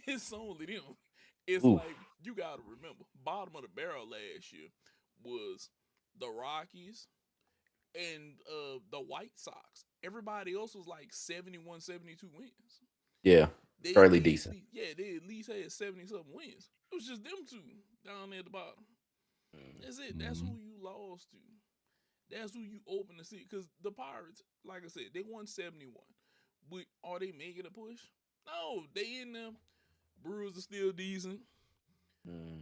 it's only them. It's like you got to remember, bottom of the barrel last year was the Rockies and the White Sox. Everybody else was like 71, 72 wins. Yeah, fairly decent. They at least had 70-something wins. It was just them two down there at the bottom. That's it. That's who you lost to. That's who you open to see. Because the Pirates, like I said, they won 71. But are they making a push? No, they in there. Brewers are still decent.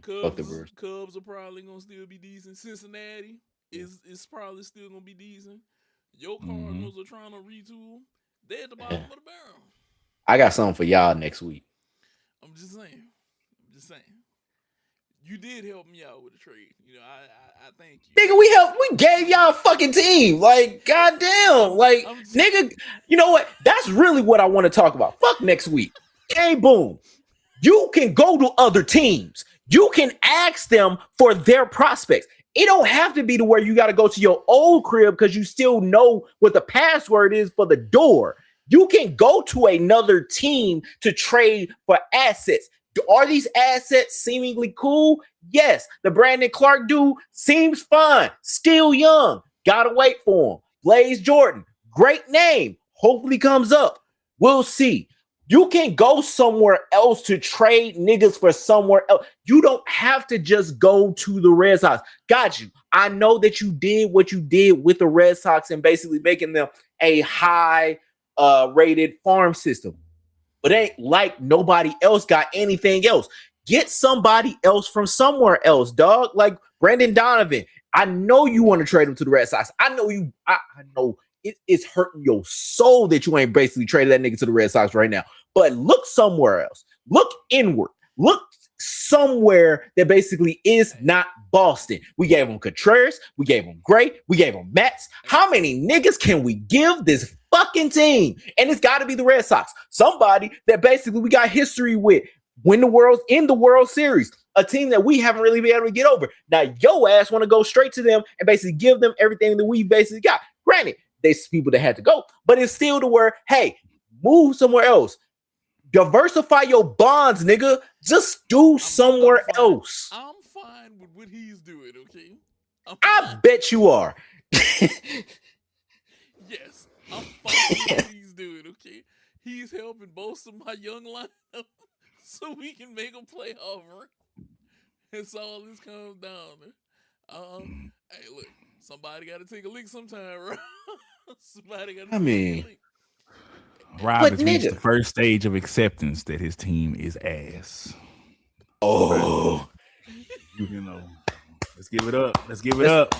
Cubs are probably gonna still be decent. Cincinnati is probably still gonna be decent. Your Cardinals are trying to retool. They're at the bottom of the barrel. I got something for y'all next week. I'm just saying. You did help me out with the trade. You know, I thank you. Nigga, we gave y'all a fucking team. Like, goddamn. Like, nigga, you know what? That's really what I want to talk about. Fuck next week. Hey, boom. You can go to other teams. You can ask them for their prospects. It don't have to be to where you got to go to your old crib because you still know what the password is for the door. You can go to another team to trade for assets. Are these assets seemingly cool? Yes. The Brandon Clark dude seems fine. Still young. Gotta wait for him. Blaze Jordan, great name. Hopefully comes up. We'll see. You can go somewhere else to trade niggas for somewhere else. You don't have to just go to the Red Sox. Got you. I know that you did what you did with the Red Sox and basically making them a high rated farm system. But it ain't like nobody else got anything else. Get somebody else from somewhere else, dog. Like Brandon Donovan. I know you want to trade him to the Red Sox. I know you. I know it's hurting your soul that you ain't basically traded that nigga to the Red Sox right now. But look somewhere else. Look inward. Look somewhere that basically is not Boston. We gave him Contreras. We gave him Gray. We gave him Mets. How many niggas can we give this fucking team? And it's got to be the Red Sox. Somebody that basically we got history with. Win the World Series. A team that we haven't really been able to get over. Now, your ass want to go straight to them and basically give them everything that we basically got. Granted, there's people that had to go, but it's still to where, hey, move somewhere else. Diversify your bonds, nigga. Just do somewhere else. I'm fine with what he's doing, okay? I bet you are. Yes, I'm fine with what he's doing, okay? He's helping both of my young lineup so we can make a playoff run. That's all this comes down to. Hey, look, somebody got to take a lick sometime, right? Somebody got to take a lick. Rob has reached the first stage of acceptance that his team is ass. Oh, you know, let's give it up. Let's give it up.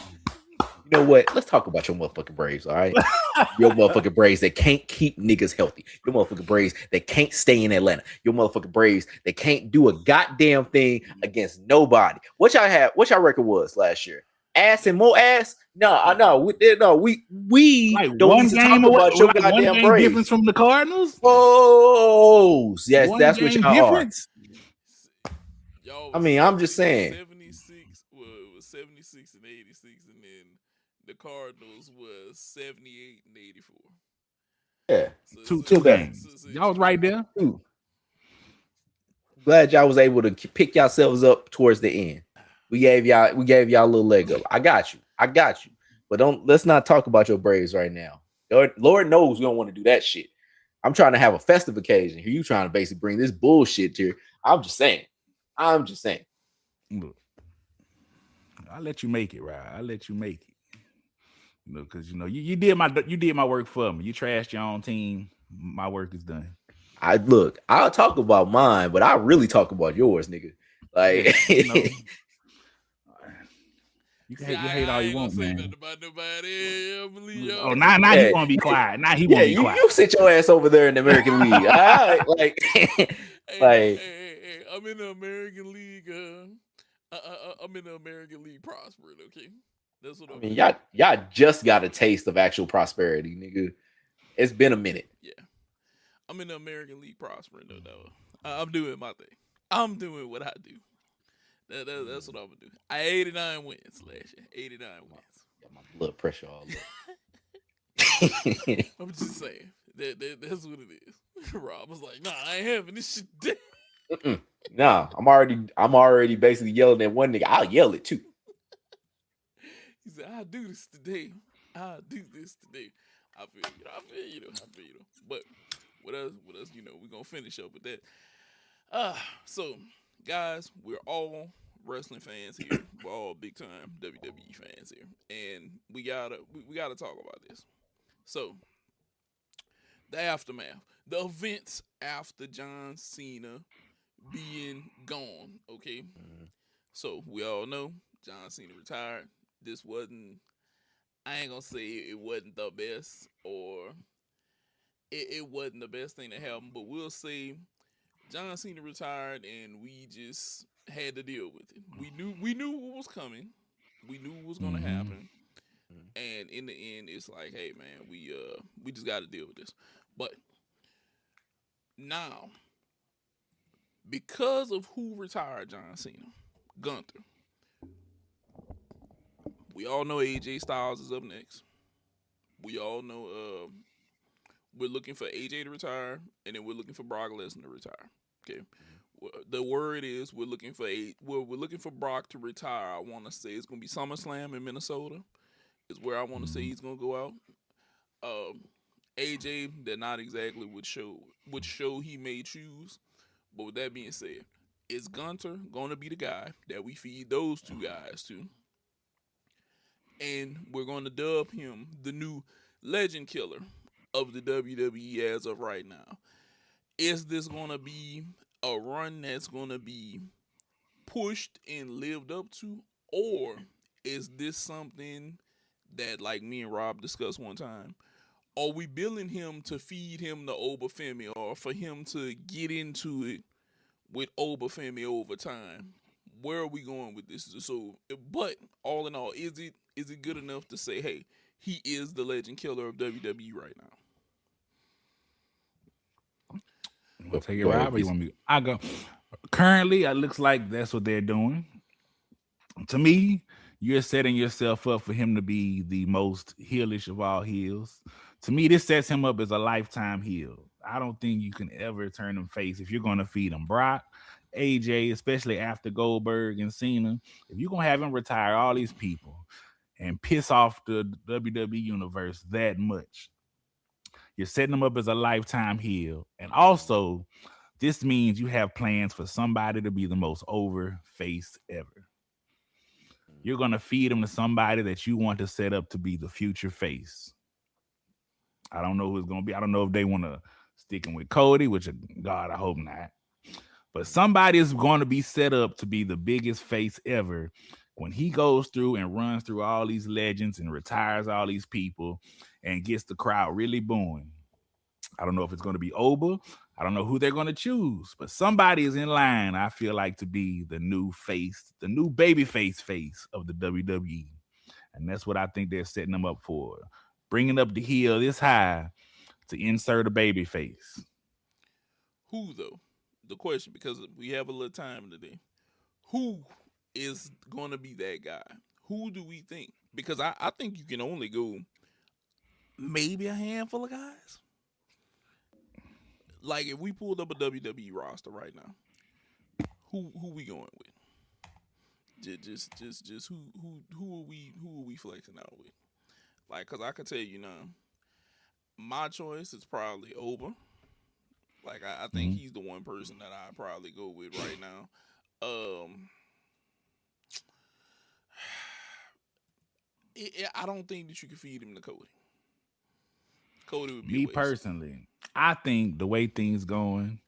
You know what? Let's talk about your motherfucking Braves, all right? Your motherfucking Braves that can't keep niggas healthy. Your motherfucking Braves that can't stay in Atlanta. Your motherfucking Braves that can't do a goddamn thing against nobody. What y'all record was last year? Ass and more ass? No, we like don't need to talk about your goddamn one Braves. Difference from the Cardinals? Oh, yes, that's what y'all difference? Are. I mean, I'm just saying. 76, well, it was 76 and 86, and then the Cardinals was 78 and 84. Yeah, two games. Y'all was right there. Glad y'all was able to pick yourselves up towards the end. We gave y'all a little leg up. I got you. But let's not talk about your Braves right now. Lord knows we don't want to do that shit. I'm trying to have a festive occasion. Here you trying to basically bring this bullshit here. I'm just saying. Look, I'll let you make it, right? I'll let you make it. You know, because you did my work for me. You trashed your own team. My work is done. I'll talk about mine, but I really talk about yours, nigga. Like you can hate all you want, man. About nobody. Oh, now he want to be quiet. Now he want to be quiet. You sit your ass over there in the American League. All right, like, hey, I'm in the American League. I'm in the American League prospering. Okay, that's what I mean. Y'all just got a taste of actual prosperity, nigga. It's been a minute. Yeah, I'm in the American League prospering though. I'm doing my thing. I'm doing what I do. That's what I'm gonna do. I had 89 wins last year. 89 wins. Got my blood pressure all up. I'm just saying. That's what it is. Rob was like, nah, I ain't having this shit. Nah, I'm already basically yelling at one nigga. I'll yell it too. He said, I'll do this today. I feel you know. But what else, we're gonna finish up with that. So guys, we're all wrestling fans here. We're all big time WWE fans here, and we gotta talk about this. So, the aftermath, the events after John Cena being gone. Okay, so we all know John Cena retired. This wasn't. I ain't gonna say it wasn't the best, or it wasn't the best thing that happened, but we'll say John Cena retired, and we just had to deal with it. We knew what was coming. We knew what was going to happen. And in the end, it's like, hey man, we just got to deal with this. But now, because of who retired John Cena, Gunther. We all know AJ Styles is up next. We all know we're looking for AJ to retire, and then we're looking for Brock Lesnar to retire. Okay, the word is we're looking for Brock to retire. I want to say it's gonna be SummerSlam in Minnesota. Is where I want to say he's gonna go out. AJ, they're not exactly which show he may choose. But with that being said, is Gunter gonna be the guy that we feed those two guys to? And we're gonna dub him the new legend killer of the WWE as of right now. Is this gonna be a run that's gonna be pushed and lived up to, or is this something that, like me and Rob discussed one time, are we billing him to feed him the Obafemi, or for him to get into it with Obafemi over time? Where are we going with this? So, but all in all, is it good enough to say, hey, he is the legend killer of WWE right now? You want to take it, Go ahead, Rob, or you want me? I go. Currently, it looks like that's what they're doing. To me, you're setting yourself up for him to be the most heelish of all heels. To me, this sets him up as a lifetime heel. I don't think you can ever turn him face if you're going to feed him Brock, AJ, especially after Goldberg and Cena. If you're going to have him retire all these people and piss off the WWE universe that much, you're setting him up as a lifetime heel. And also, this means you have plans for somebody to be the most over face ever. You're going to feed him to somebody that you want to set up to be the future face. I don't know who it's going to be. I don't know if they want to stick him with Cody, which, God, I hope not. But somebody is going to be set up to be the biggest face ever when he goes through and runs through all these legends and retires all these people and gets the crowd really booing. I don't know if it's going to be Oba. I don't know who they're going to choose, but somebody is in line, I feel like, to be the new face, the new baby face of the WWE. And that's what I think they're setting them up for. Bringing up the heel this high to insert a baby face. Who though? The question, because we have a little time today. Who is going to be that guy? Who do we think? Because I think you can only go maybe a handful of guys. Like if we pulled up a WWE roster right now, who we going with? Just who are we flexing out with? Like, cause I could tell you now, my choice is probably Oba. Like I think he's the one person that I probably go with right now. I don't think that you can feed him to Cody. Cody would be Me a waste. personally, I think the way things going,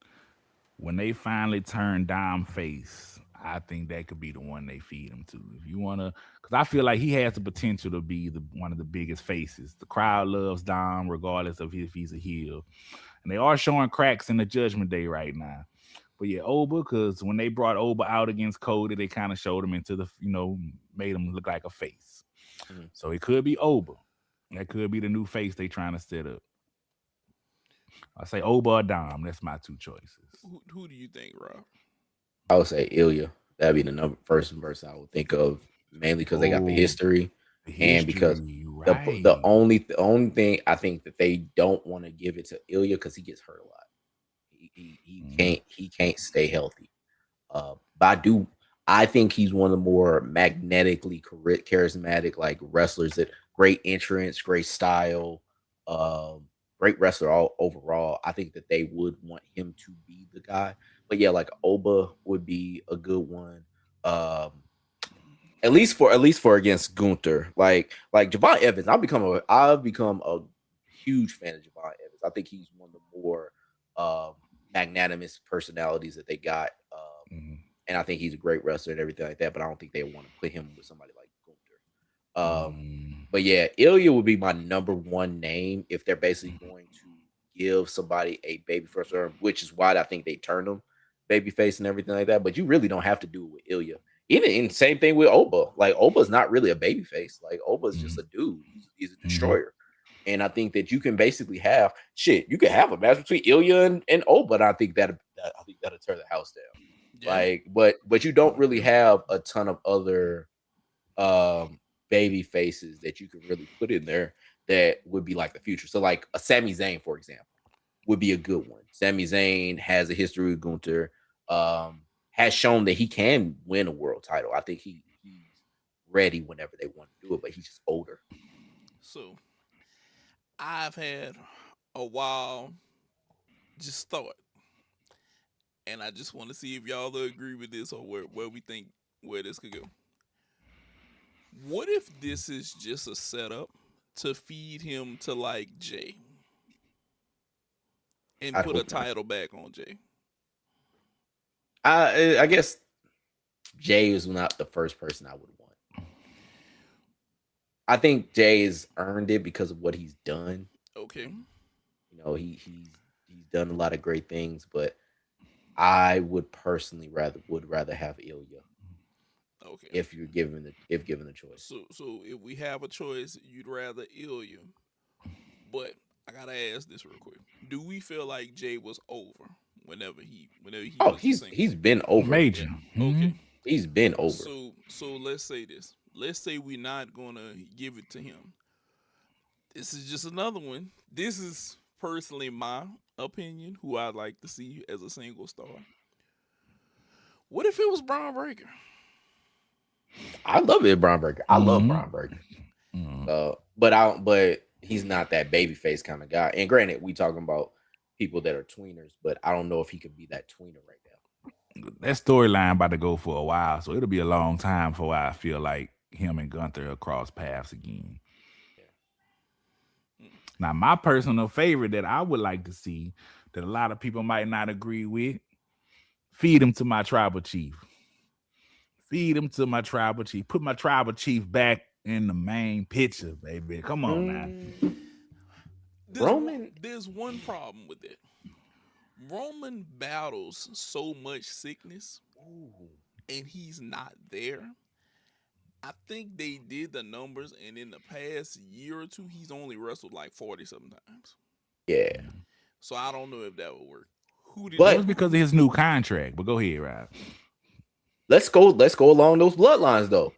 when they finally turn Dom face, I think that could be the one they feed him to. If you want to, because I feel like he has the potential to be one of the biggest faces. The crowd loves Dom, regardless of if he's a heel. And they are showing cracks in the Judgment Day right now. But yeah, Oba, because when they brought Oba out against Cody, they kind of showed him into made him look like a face. Mm-hmm. So it could be Oba. That could be the new face they trying to set up. I say Oba or Dom. That's my two choices. Who do you think, Rob? I would say Ilya. That'd be the first person I would think of, mainly because they got the history, and because right. the only thing I think that they don't want to give it to Ilya because he gets hurt a lot. He can't stay healthy. But I think he's one of the more magnetically charismatic like wrestlers that great entrance, great style, great wrestler all overall. I think that they would want him to be the guy. But yeah, like Oba would be a good one. At least for against Gunther. Like Javon Evans. I've become a huge fan of Javon Evans. I think he's one of the more magnanimous personalities that they got. And I think he's a great wrestler and everything like that, but I don't think they want to put him with somebody like Gunther. But yeah, Ilya would be my number one name if they're basically going to give somebody a baby first term, which is why I think they turn him babyface and everything like that. But you really don't have to do it with Ilya. Even in the same thing with Oba. Like Oba's not really a babyface. Like Oba's just a dude. He's a destroyer. And I think that you can basically have you can have a match between Ilya and Oba, and I think that'll tear the house down. Yeah. Like, but you don't really have a ton of other baby faces that you can really put in there that would be like the future. So like a Sami Zayn, for example, would be a good one. Sami Zayn has a history with Gunther, has shown that he can win a world title. I think he's ready whenever they want to do it, but he's just older. So I've had a wild just thought, and I just want to see if y'all agree with this or where we think where this could go. What if this is just a setup to feed him to like Jay and I put a hope not. title back on Jay? I guess Jay is not the first person I would want. I think Jay has earned it because of what he's done. Okay. You know, he's done a lot of great things, but I would personally rather have Ilya Okay. if given the choice. So if we have a choice, you'd rather Ilya. But I gotta ask this real quick: do we feel like Jay was over whenever he Oh, was he's been over. Major. Yeah. Okay. He's been over. So let's say this. Let's say we're not gonna give it to him. This is just another one. This is personally my opinion, who I'd like to see as a single star. What if it was Braun Breaker? I love it, Braun Breaker. I love Braun Breaker. But he's not that babyface kind of guy. And granted, we talking about people that are tweeners, but I don't know if he could be that tweener right now. That storyline about to go for a while, so it'll be a long time before I feel like him and Gunther will cross paths again. Yeah. Now, my personal favorite that I would like to see that a lot of people might not agree with, feed him to my tribal chief. Feed him to my tribal chief. Put my tribal chief back in the main picture, baby. Come on now. There's one problem with it. Roman battles so much sickness, and he's not there. I think they did the numbers, and in the past year or two, he's only wrestled like 40-something times. Yeah. So I don't know if that would work. That was because of his new contract. But go ahead, Rob. Let's go along those bloodlines though.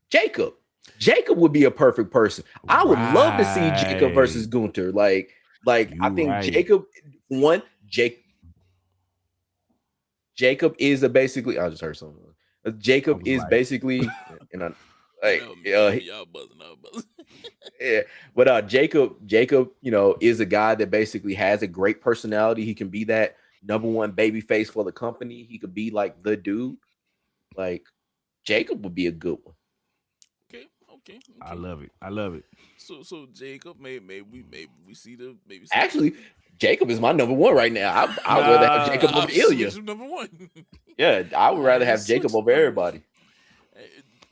Jacob would be a perfect person. I would love to see Jacob versus Gunther. Like I think Jacob is basically. I just heard something. Jacob is basically, y'all buzzing. Yeah, but Jacob, you know, is a guy that basically has a great personality. He can be that number one baby face for the company. He could be like the dude. Like Jacob would be a good one. Okay. I love it. So Jacob, maybe we see the maybe. Actually, Jacob is my number one right now. I would rather have Jacob over Ilya. Number one. Yeah, I would rather have Jacob over everybody.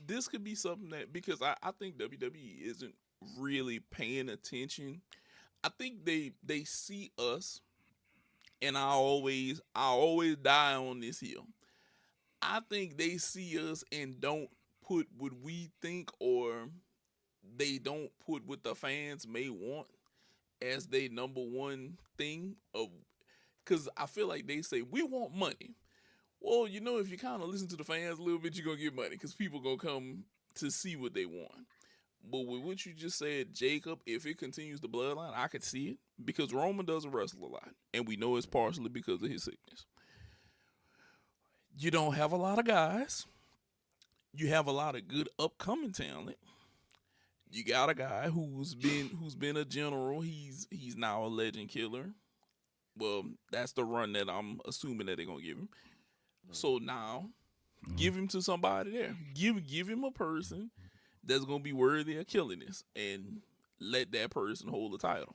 This could be something that, because I think WWE isn't really paying attention. I think they see us, and I always die on this hill. I think they see us and don't put what we think, or they don't put what the fans may want as their number one thing. Because I feel like they say, we want money. Well, you know, if you kind of listen to the fans a little bit, you're going to get money because people going to come to see what they want. But with what you just said, Jacob, if it continues the bloodline, I could see it because Roman doesn't wrestle a lot. And we know it's partially because of his sickness. You don't have a lot of guys. You have a lot of good upcoming talent. You got a guy who's been a general. He's now a legend killer. Well, that's the run that I'm assuming that they're gonna give him. So now, give him to somebody there. Give him a person that's gonna be worthy of killing this, and let that person hold the title.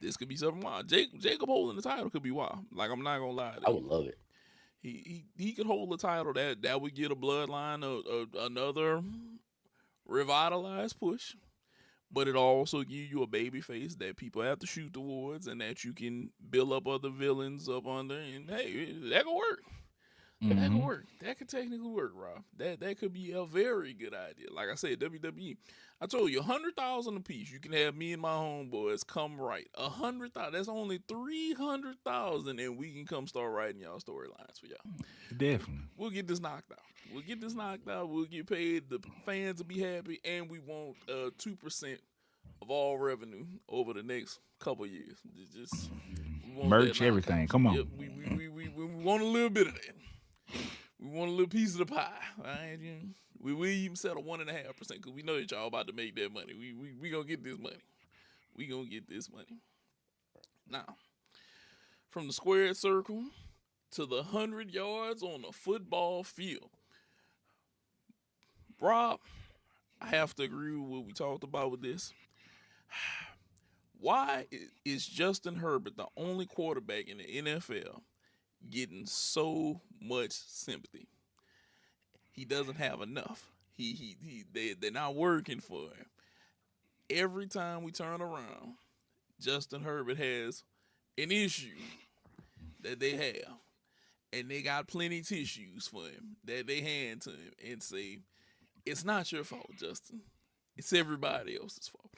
This could be something wild. Jacob holding the title could be wild. Like, I'm not gonna lie to you. I would love it. He could hold the title. That would get a bloodline another revitalized push. But it also give you a baby face that people have to shoot towards, and that you can build up other villains up under. And hey, that could work. Mm-hmm. That could work. That could technically work, Rob. That could be a very good idea. Like I said, WWE. I told you, 100,000 a piece. You can have me and my homeboys come write 100,000. That's only 300,000, and we can come start writing y'all storylines for y'all. Definitely. We'll get this knocked out. We'll get paid. The fans will be happy, and we want 2% of all revenue over the next couple of years. Just merch, everything. Come on. Yep, we want a little bit of that. We want a little piece of the pie. Right? We will even settle 1.5% because we know that y'all about to make that money. We gonna get this money. We gonna get this money. Now, from the squared circle to the 100 yards on a football field. Rob, I have to agree with what we talked about with this. Why is Justin Herbert the only quarterback in the NFL getting so much sympathy? He doesn't have enough. They're not working for him. Every time we turn around, Justin Herbert has an issue that they have, and they got plenty tissues for him that they hand to him and say, "It's not your fault, Justin. It's everybody else's fault."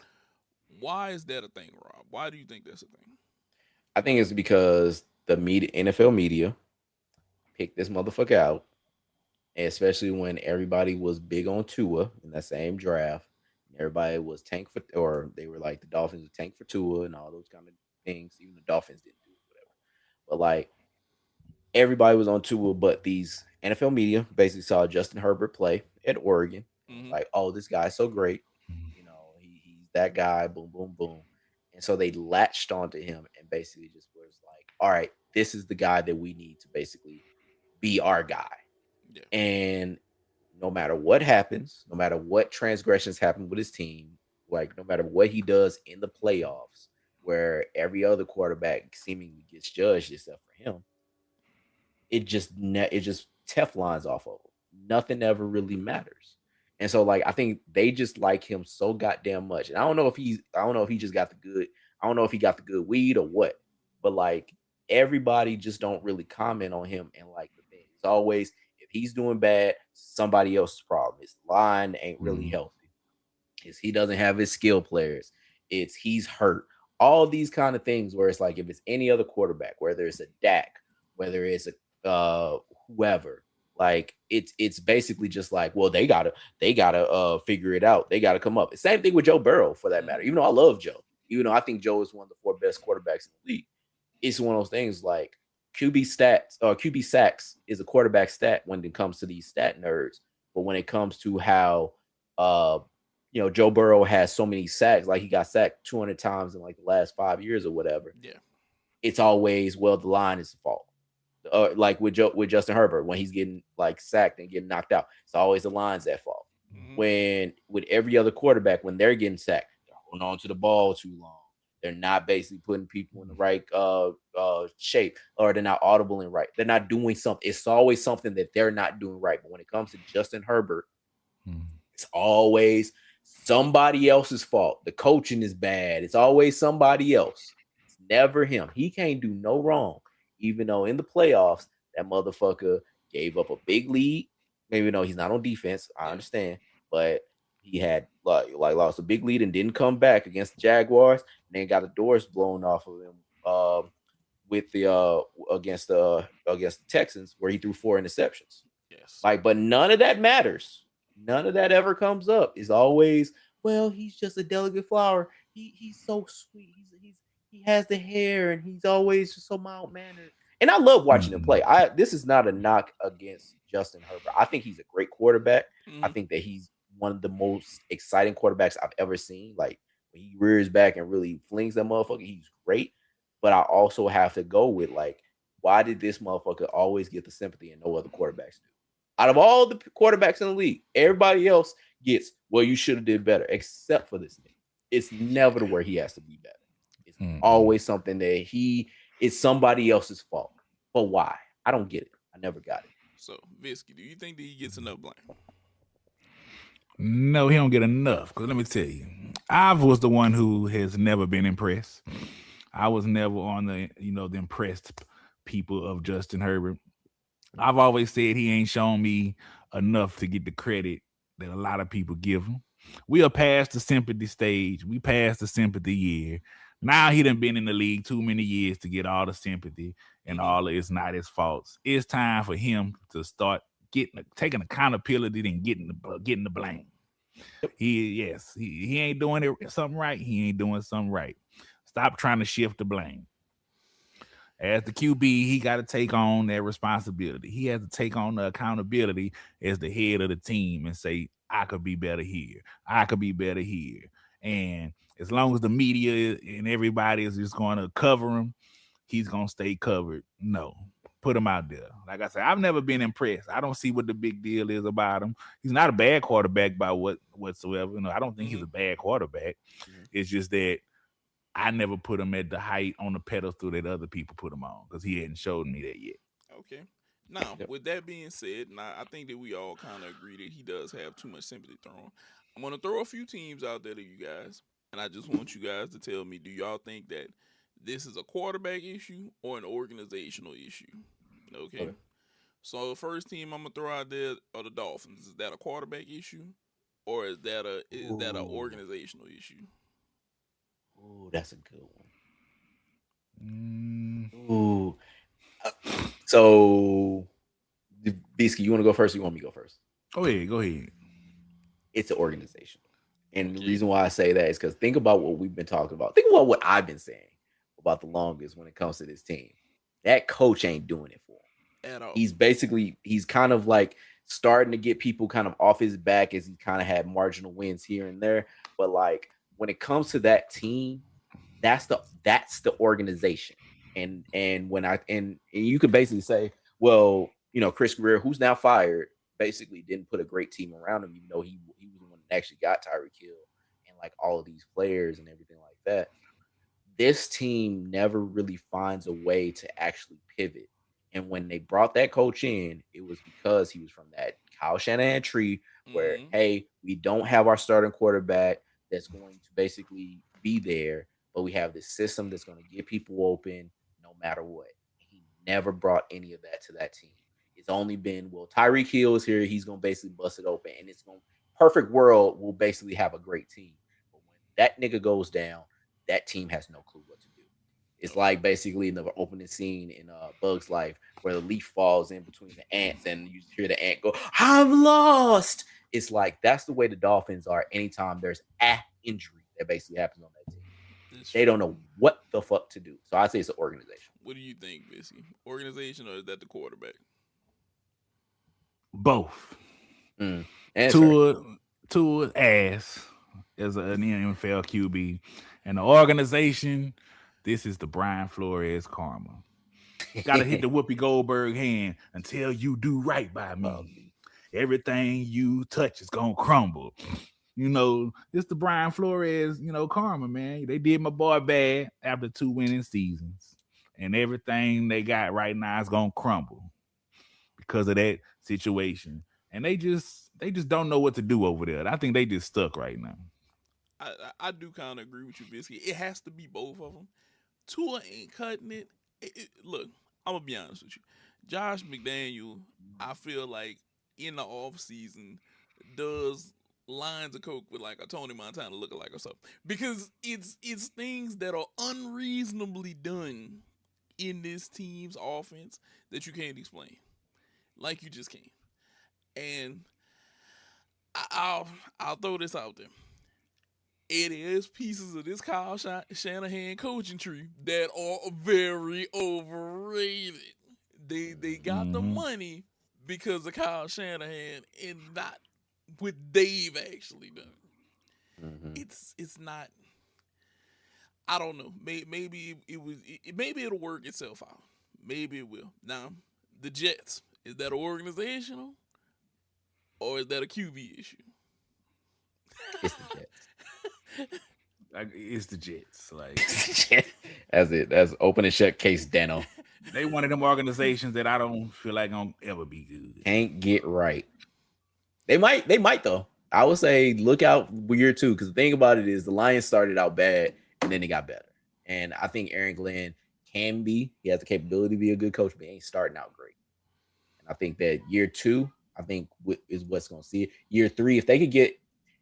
Why is that a thing, Rob? Why do you think that's a thing? I think it's because the media, NFL media, picked this motherfucker out, especially when everybody was big on Tua in that same draft. Everybody was tank for, or they were like the Dolphins were tank for Tua and all those kind of things. Even the Dolphins didn't do it, whatever. But like everybody was on Tua, but these NFL media basically saw Justin Herbert play at Oregon. Mm-hmm. Like, oh, this guy's so great. You know, he's that guy. Boom, boom, boom. And so they latched onto him and basically just was like, all right, this is the guy that we need to basically be our guy. Yeah. And no matter what happens, no matter what transgressions happen with his team, like no matter what he does in the playoffs, where every other quarterback seemingly gets judged except for him, it just Teflon's off of him. Nothing ever really matters. And so like I think they just like him so goddamn much. And I don't know if he just got the good, I don't know if he got the good weed or what, but like everybody just don't really comment on him and like the thing. It's always if he's doing bad, somebody else's problem. His line ain't really healthy. It's he doesn't have his skill players. It's he's hurt. All these kind of things where it's like if it's any other quarterback, whether it's a Dak, whether it's a whoever, like it's basically just like, well, they gotta figure it out. They gotta come up. Same thing with Joe Burrow for that matter. Even though I love Joe, even though I think Joe is one of the 4 best quarterbacks in the league, it's one of those things like QB stats or QB sacks is a quarterback stat when it comes to these stat nerds. But when it comes to how Joe Burrow has so many sacks, like he got sacked 200 times in like the last 5 years or whatever. Yeah, it's always, well, the line is the fault. Like with Justin Herbert, when he's getting like sacked and getting knocked out, it's always the line's at fault. Mm-hmm. When with every other quarterback, when they're getting sacked, they're holding on to the ball too long. They're not basically putting people in the right shape, or they're not audible and right. They're not doing something. It's always something that they're not doing right. But when it comes to Justin Herbert, it's always somebody else's fault. The coaching is bad. It's always somebody else. It's never him. He can't do no wrong. Even though in the playoffs, that motherfucker gave up a big lead. Maybe no, he's not on defense. I understand. But he had like lost a big lead and didn't come back against the Jaguars, and then got the doors blown off of him with the against the Texans, where he threw 4 interceptions. Yes. Like, but none of that matters. None of that ever comes up. It's always, well, he's just a delicate flower. He's so sweet. He has the hair, and he's always just so mild mannered. And I love watching him play. This is not a knock against Justin Herbert. I think he's a great quarterback. I think that he's one of the most exciting quarterbacks I've ever seen. Like when he rears back and really flings that motherfucker, he's great. But I also have to go with like, why did this motherfucker always get the sympathy and no other quarterbacks do? Out of all the quarterbacks in the league, everybody else gets, well, you should have did better, except for this thing. It's never to where he has to be better. It's always something that it's somebody else's fault. But why? I don't get it. I never got it. So, Visky, do you think that he gets enough blame? No, he don't get enough. Because let me tell you, I was the one who has never been impressed. I was never on the impressed people of Justin Herbert. I've always said he ain't shown me enough to get the credit that a lot of people give him. We are past the sympathy stage. We passed the sympathy year. Now he done been in the league too many years to get all the sympathy and all of it's not his faults. It's time for him to start taking accountability and getting the blame. He ain't doing something right. He ain't doing something right. Stop trying to shift the blame. As the QB, he got to take on that responsibility. He has to take on the accountability as the head of the team and say, I could be better here. I could be better here. And as long as the media and everybody is just going to cover him, he's going to stay covered. No, put him out there. Like I said, I've never been impressed. I don't see what the big deal is about him. He's not a bad quarterback by whatsoever. I don't think he's a bad quarterback. It's just that I never put him at the height on the pedestal that other people put him on because he hadn't showed me that yet. Okay. Now, with that being said, now I think that we all kind of agree that he does have too much sympathy thrown. I'm going to throw a few teams out there to you guys, and I just want you guys to tell me, do y'all think that this is a quarterback issue or an organizational issue? Okay. So the first team I'm going to throw out there are the Dolphins. Is that a quarterback issue or is that an organizational issue? Oh, that's a good one. Ooh. So, Bisky, you want to go first or you want me to go first? Go ahead. It's an organization. And the reason why I say that is because think about what we've been talking about. Think about what I've been saying about the longest when it comes to this team. That coach ain't doing it for him. At all. He's kind of like starting to get people kind of off his back as he kind of had marginal wins here and there. But like when it comes to that team, that's the organization. And you could basically say, well, Chris Greer, who's now fired, basically didn't put a great team around him, even though he was the one that actually got Tyreek Hill and like all of these players and everything like that. This team never really finds a way to actually pivot. And when they brought that coach in, it was because he was from that Kyle Shanahan tree where, hey, we don't have our starting quarterback that's going to basically be there, but we have this system that's going to get people open no matter what. He never brought any of that to that team. It's only been, well, Tyreek Hill is here. He's going to basically bust it open. And it's going perfect world will basically have a great team. But when that nigga goes down, that team has no clue what to do. It's like basically in the opening scene in Bug's Life where the leaf falls in between the ants and you hear the ant go, I'm lost. It's like that's the way the Dolphins are anytime there's an injury that basically happens on that team. They don't know what the fuck to do. So I say it's an organization. What do you think, Missy? Organization or is that the quarterback? Both. Tua's ass as an NFL QB. And the organization, this is the Brian Flores karma. Gotta hit the Whoopi Goldberg hand until you do right by me. Everything you touch is gonna crumble. It's the Brian Flores, karma, man. They did my boy bad after 2 winning seasons. And everything they got right now is gonna crumble because of that situation. And they just don't know what to do over there. I think they just stuck right now. I do kind of agree with you, Biscuit. It has to be both of them. Tua ain't cutting it. Look, I'm going to be honest with you. Josh McDaniel, I feel like in the offseason does lines of coke with like a Tony Montana lookalike or something. Because it's things that are unreasonably done in this team's offense that you can't explain. Like you just can't. And I'll throw this out there. It is pieces of this Kyle Shanahan coaching tree that are very overrated. They got the money because of Kyle Shanahan and not what they've actually done. It's not. I don't know. Maybe maybe it'll work itself out. Maybe it will. Now the Jets, is that organizational or is that a QB issue? It's the Jets. It's the Jets. Like that's open and shut case, Dano. They one of them organizations that I don't feel like gonna ever be good. Can't get right. They might though. I would say look out year 2 because the thing about it is the Lions started out bad and then they got better. And I think Aaron Glenn he has the capability to be a good coach, but he ain't starting out great. And I think that year 2, I think is what's gonna see it. Year 3,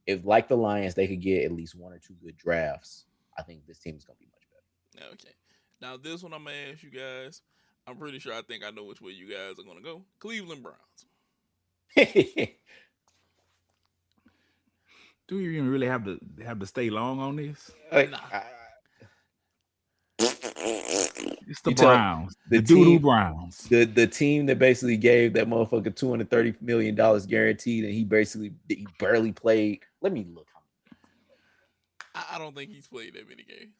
if like the Lions, they could get at least 1 or 2 good drafts, I think this team is going to be much better. Okay. Now, this one I'm going to ask you guys. I'm pretty sure I know which way you guys are going to go. Cleveland Browns. Do you even really have to stay long on this? Nah. It's the Browns. The doo-doo Browns. The team that basically gave that motherfucker $230 million guaranteed, and he barely played. Let me look. I don't think he's played that many games.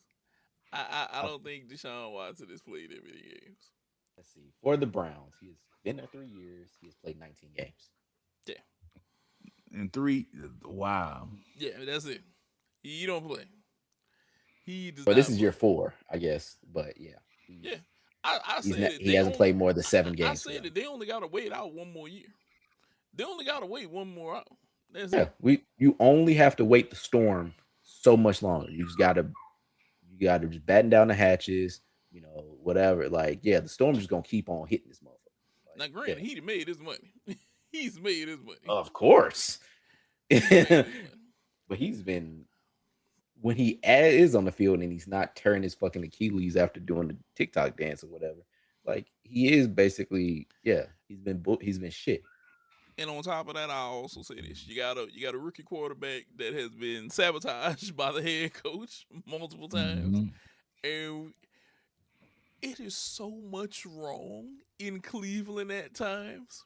I don't think Deshaun Watson has played that many games. Let's see. For the Browns, he has been there 3 years. He has played 19 games. Yeah. In 3, wow. Yeah, that's it. He don't play. He does But not this is play. year 4, I guess. But yeah. Yeah. I said that he hasn't played more than 7 I games. said that they only got to wait out one more year. They only got to wait one more out. That's Yeah, it. you only have to wait the storm so much longer. You gotta just batten down the hatches, whatever. Like, yeah, the storm's just gonna keep on hitting this motherfucker. Now, granted, he made his money. He's made his money. Of course. He's made his money. But he's been, when he is on the field and he's not tearing his fucking Achilles after doing the TikTok dance or whatever, like, he is basically, he's been shit. And on top of that, I also say this: you got a rookie quarterback that has been sabotaged by the head coach multiple times, and it is so much wrong in Cleveland at times.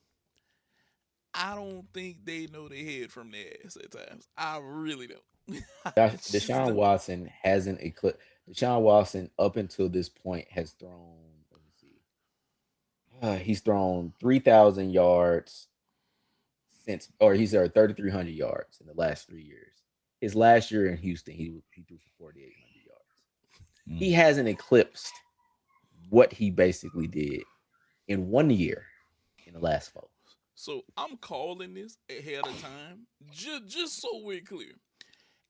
I don't think they know their head from their ass at times. I really don't. Deshaun Watson hasn't eclipsed. Deshaun Watson, up until this point, has thrown. Let me see. He's thrown 3,000 yards he's 3,300 yards in the last 3 years. His last year in Houston, he threw for 4,800 yards. He hasn't eclipsed what he basically did in 1 year in the last 4. So I'm calling this ahead of time, just so we're clear.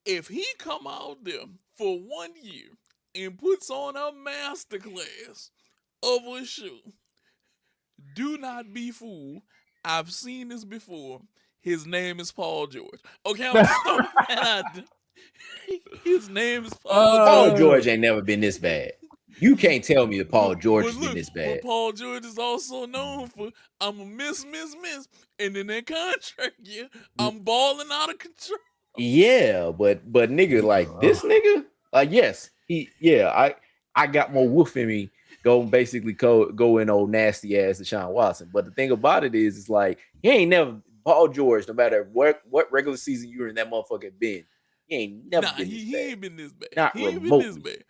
If he come out there for 1 year and puts on a masterclass of a show, do not be fooled. I've seen this before. His name is Paul George. Okay, I'm sorry. His name is Paul George. Paul George ain't never been this bad. You can't tell me that Paul George has been this bad. But Paul George is also known for, I'm a miss. And in that contract year, I'm balling out of control. Yeah, but nigga, like this nigga, like, yes, I got more wolf in me. Go in old nasty ass Deshaun Watson. But the thing about it is, it's like, he ain't never, Paul George, no matter what regular season you were in that motherfucker been, he ain't never been this bad. He ain't been this bad. Not he ain't remotely. been this bad.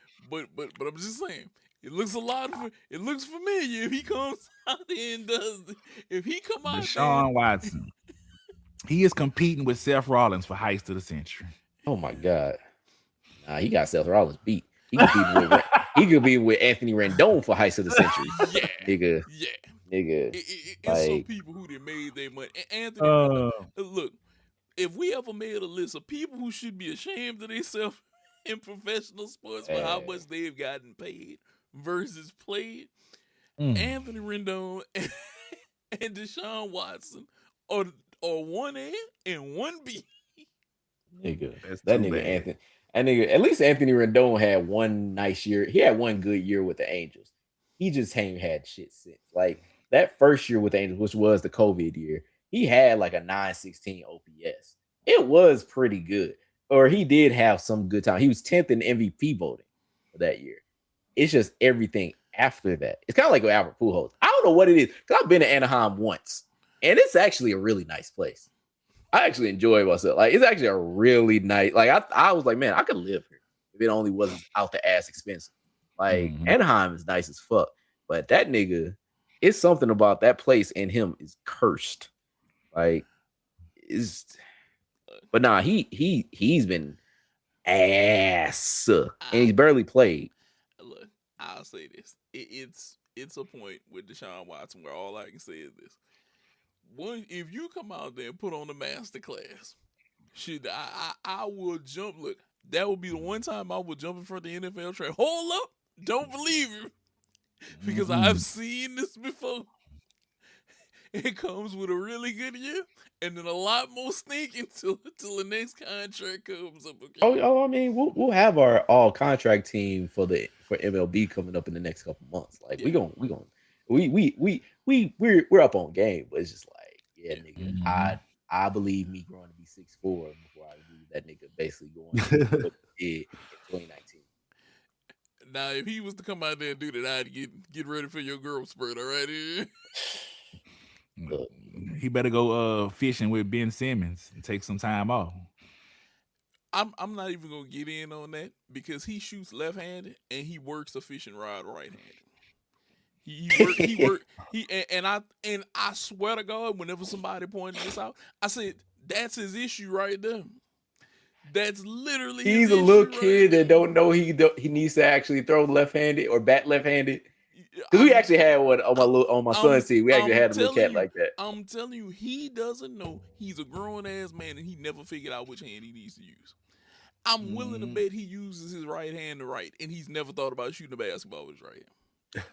But I'm just saying, it looks familiar if he comes out there and does it. If he come out Deshaun Watson. He is competing with Seth Rollins for Heist of the Century. Oh my God. Nah, he got Seth Rollins beat. He could be with Anthony Rendon for Heist of the Century. Yeah. Nigga. Yeah. Nigga. It's some people who done made their money. Anthony, look, if we ever made a list of people who should be ashamed of themselves in professional sports for how much they've gotten paid versus played, Anthony Rendon and Deshaun Watson are 1A and 1B. Nigga, that nigga Anthony. That nigga, at least Anthony Rendon had one nice year. He had one good year with the Angels. He just ain't had shit since. Like, that first year with the Angels, which was the COVID year, he had like a 916 OPS. It was pretty good. Or he did have some good time. He was 10th in MVP voting for that year. It's just everything after that. It's kind of like with Albert Pujols. I don't know what it is, because I've been to Anaheim once, and it's actually a really nice place. I actually enjoy myself. Like, it's actually a really nice. Like, I was like, man, I could live here if it only wasn't out the ass expensive. Like, Anaheim is nice as fuck, but that nigga, it's something about that place and him is cursed. Like, but nah, he's been ass, and he's barely played. Look, I'll say this: it's a point with Deshaun Watson where all I can say is this. One, if you come out there and put on a master class, I will jump. Look, that would be the one time I would jump in front of the NFL train. Hold up, don't believe you, because I've seen this before. It comes with a really good year, and then a lot more stinking till the next contract comes up. Okay? Oh, I mean, we'll have our all contract team for MLB coming up in the next couple months. Like, we're up on game, but it's just like, nigga, I believe me growing to be 6'4" before I believe that nigga basically going to what he did in 2019. Now, if he was to come out there and do that, I'd get ready for your growth spurt. All right. He better go fishing with Ben Simmons and take some time off. I'm not even gonna get in on that because he shoots left-handed and he works a fishing rod right-handed. And I swear to God, whenever somebody pointed this out, I said that's his issue right there. That's literally He's his a little issue right kid there. that don't know he needs to actually throw left-handed or bat left-handed. Because we I'm- actually had one on my son's team. We actually had a little cat like that. I'm telling you, he doesn't know. He's a grown ass man and he never figured out which hand he needs to use. I'm willing to bet he uses his right hand to right, and he's never thought about shooting a basketball with his right hand.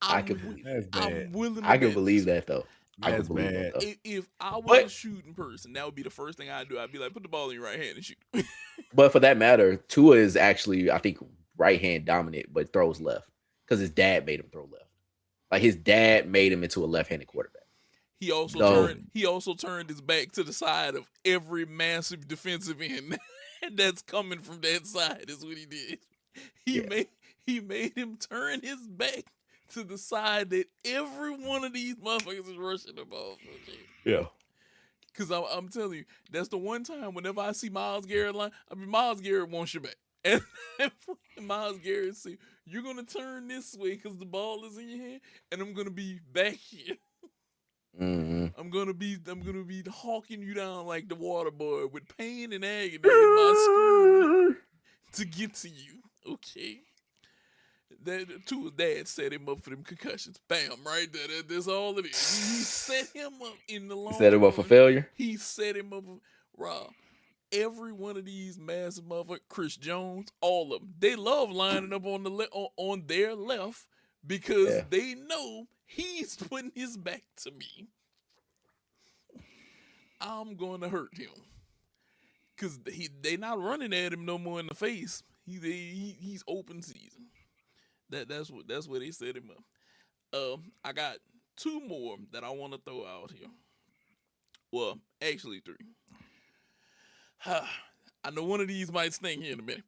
I can believe That's bad. I'm willing to I can bet believe this. that though. I That's can believe that bad. though. If I was But- a shooting person, that would be the first thing I'd do. I'd be like, put the ball in your right hand and shoot. But for that matter, Tua is actually, I think, right hand dominant, but throws left because his dad made him throw left. Like his dad made him into a left-handed quarterback. He also No. turned his back to the side of every massive defensive end that's coming from that side. Is what he did. He made him turn his back to the side that every one of these motherfuckers is rushing the ball for. Yeah. Because I'm telling you, that's the one time whenever I see Myles Garrett Myles Garrett wants your back. And Myles Garrett say, you're going to turn this way because the ball is in your hand, and I'm going to be back here. Mm-hmm. I'm gonna be hawking you down like the water boy with pain and agony in my scream to get to you. Okay. That Tua's dad set him up for them concussions. Bam, right there. That's all it is. He set him up in the long Set him up for run. failure. He set him up. Rob, every one of these massive motherfuckers, Chris Jones, all of them, they love lining up on on their left because they know he's putting his back to me. I'm going to hurt him because they not running at him no more in the face. He's open season. That's what they set him up. I got two more that I want to throw out here. Well, actually three. I know one of these might sting here in a minute.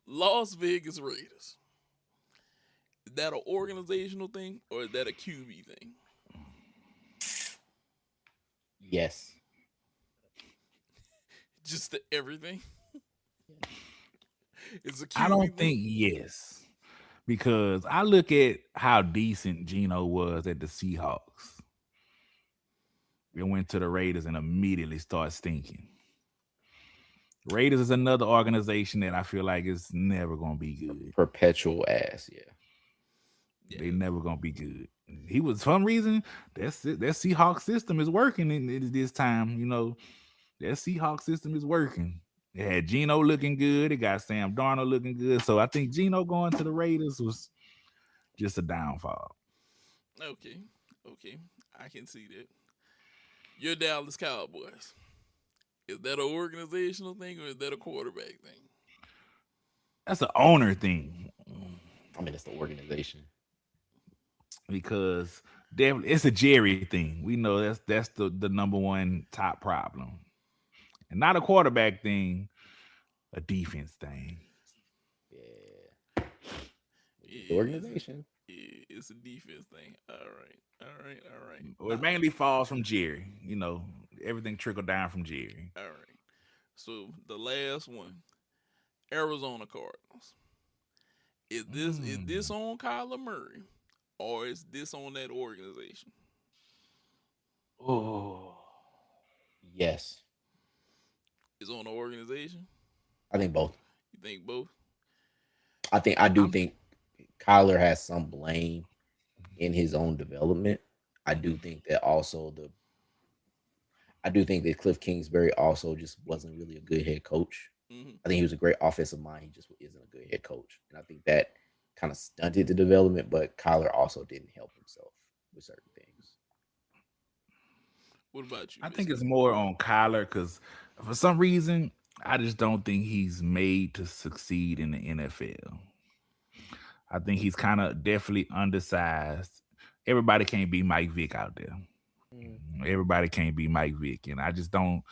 Las Vegas Raiders. Is that an organizational thing or is that a QB thing? Yes. Just everything? It's a QB I don't thing? think yes, because I look at how decent Geno was at the Seahawks. It went to the Raiders and immediately started stinking. Raiders is another organization that I feel like is never gonna be good. Perpetual ass. Yeah. They never gonna be good. He was, for some reason, that Seahawks system is working in this time. You know, that Seahawks system is working. They had Geno looking good. They got Sam Darnold looking good. So I think Geno going to the Raiders was just a downfall. Okay. I can see that. Your Dallas Cowboys. Is that an organizational thing or is that a quarterback thing? That's an owner thing. I mean, it's the organization. Because definitely it's a Jerry thing. We know that's the number one top problem. And not a quarterback thing, a defense thing. Yeah. The organization. It's a defense thing. All right. Well, it mainly falls from Jerry. You know, everything trickled down from Jerry. All right. So the last one, Arizona Cardinals. Is this on Kyler Murray or is this on that organization? Oh, Yes. It's on the organization? I think both. You think both? I do think Kyler has some blame in his own development. I do think that Cliff Kingsbury also just wasn't really a good head coach. Mm-hmm. I think he was a great offensive mind. He just isn't a good head coach. And I think that kind of stunted the development, but Kyler also didn't help himself with certain things. What about you? I think it's more on Kyler because for some reason I just don't think he's made to succeed in the NFL. I think he's kind of definitely undersized. Everybody can't be Mike Vick out there. Everybody can't be Mike Vick. And I just don't,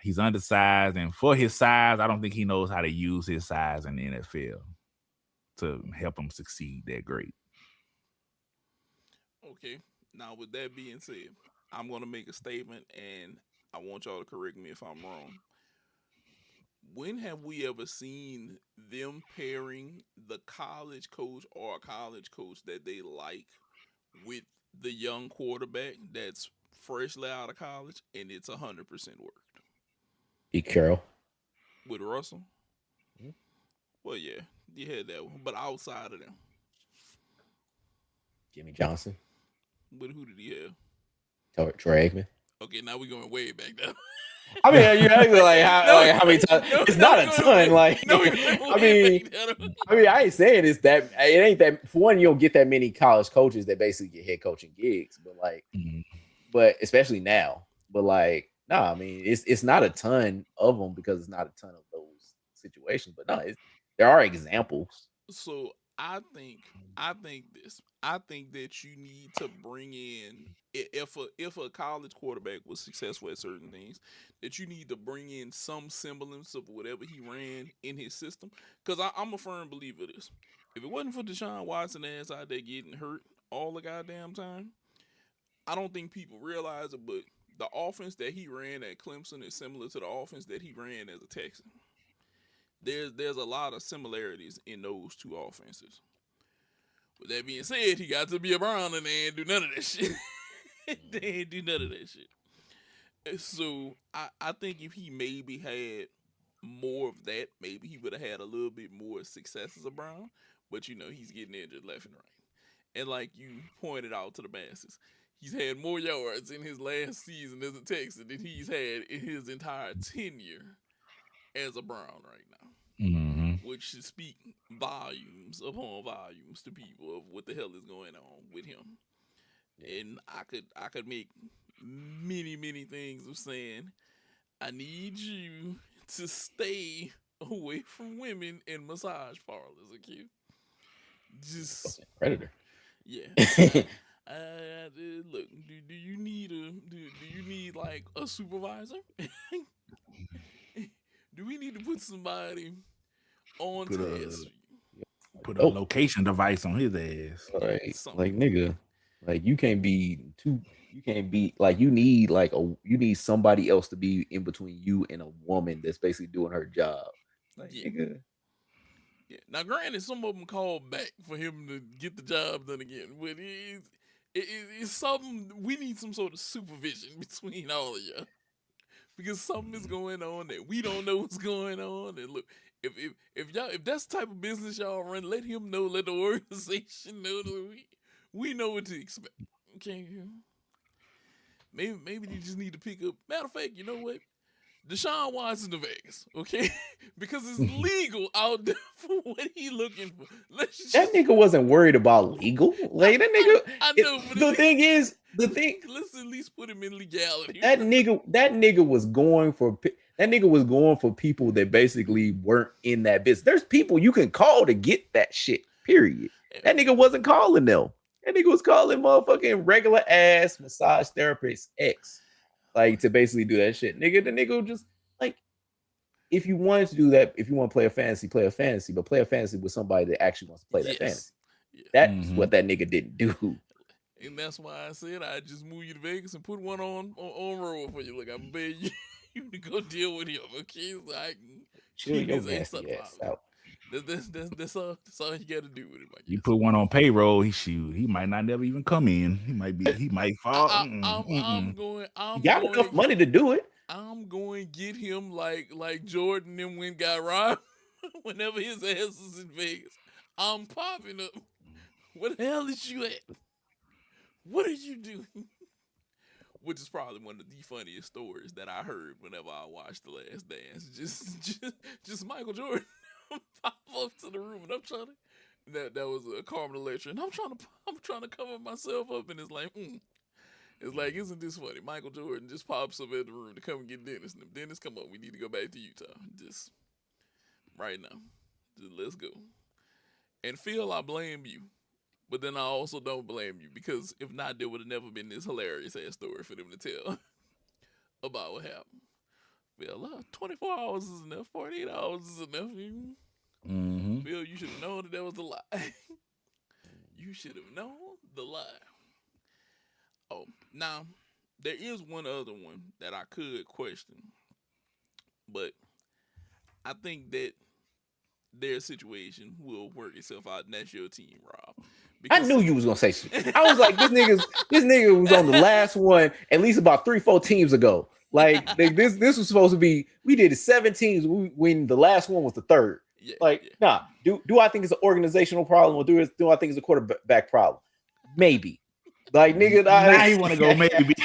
he's undersized. And for his size, I don't think he knows how to use his size in the NFL to help him succeed that great. Okay. Now, with that being said, I'm going to make a statement, and I want y'all to correct me if I'm wrong. When have we ever seen them pairing the college coach or a college coach that they like with the young quarterback that's freshly out of college and it's 100% worked? Pete Carroll. With Russell? Mhm. Well, yeah, you had that one. But outside of them, Jimmy Johnson. but who did he have? Troy Aikman. Okay, now we're going way back down. I mean, you actually like how many times? No, it's no, not a ton. Like, no, I mean, I ain't saying it's that. It ain't that. For one, you don't get that many college coaches that basically get head coaching gigs. But like, but especially now. But like, no, I mean, it's not a ton of them because it's not a ton of those situations. But no, there are examples. So I think this. I think that you need to bring in if a college quarterback was successful at certain things, that you need to bring in some semblance of whatever he ran in his system. Because I'm a firm believer of this. If it wasn't for Deshaun Watson ass out there getting hurt all the goddamn time, I don't think people realize it, but the offense that he ran at Clemson is similar to the offense that he ran as a Texan. There's a lot of similarities in those two offenses. With that being said, he got to be a Brown and they ain't do none of that shit. They ain't do none of that shit. So I think if he maybe had more of that, maybe he would have had a little bit more success as a Brown. But he's getting injured left and right. And like you pointed out to the masses, he's had more yards in his last season as a Texan than he's had in his entire tenure as a Brown right now. Which should speak volumes upon volumes to people of what the hell is going on with him. And I could make many things of saying, I need you to stay away from women in massage parlors, okay? Just Predator. Yeah. Look, do you need like a supervisor? Do we need to put somebody on task? Put a location device on his ass. Like nigga, like you can't be like you need somebody else to be in between you and a woman that's basically doing her job. Like nigga. Yeah. Now, granted, some of them called back for him to get the job done again, but it's something we need some sort of supervision between all of y'all. Because something is going on that we don't know what's going on. And look, if that's the type of business y'all run, let him know, let the organization know that we know what to expect. Okay. Maybe they just need to pick up. Matter of fact, you know what? Deshaun Watson to Vegas, okay? Because it's legal out there for what he looking for. That nigga wasn't worried about legal. Like that nigga. I know, but let's at least put him in legality. That nigga was going for people that basically weren't in that business. There's people you can call to get that shit. Period. That nigga wasn't calling them. That nigga was calling motherfucking regular ass massage therapist X. Like to basically do that shit. Nigga, the nigga just like if you wanted to do that, if you want to play a fantasy, but play a fantasy with somebody that actually wants to play that fantasy. Yeah. That's what that nigga didn't do. And that's why I said I just move you to Vegas and put one on roll for you. Look, I'm begging you to go deal with him, okay? So I can keep his nasty ass out. That's all you got to do with him. You put one on payroll, he might not never even come in. He might fall. I'm going. He got enough money to do it. I'm going to get him like Jordan and when got robbed. Whenever his ass is in Vegas, I'm popping up. Where the hell is you at? What are you doing? Which is probably one of the funniest stories that I heard whenever I watched The Last Dance. Just Michael Jordan pop up to the room, and I'm trying to. That was a Carmen Electra, and I'm trying to cover myself up, and it's like, It's like, isn't this funny? Michael Jordan just pops up at the room to come and get Dennis. And Dennis, come on, we need to go back to Utah. Just right now. Just let's go. And Phil, I blame you. But then I also don't blame you because if not, there would have never been this hilarious ass story for them to tell about what happened. Phil, 24 hours is enough. 48 hours is enough. Phil, you should have known that was a lie. You should have known the lie. Oh, now, There is one other one that I could question, but I think that their situation will work itself out, and that's your team, Rob. I Because knew you was gonna say shit. I was like, this nigga was on the last one at least about 3-4 teams ago. Like this was supposed to be. We did 7 teams when the last one was the third. yeah, Like, yeah. nah. Do I think it's an organizational problem, or do I think it's a quarterback problem? Maybe. Like, nigga, now you want to go maybe.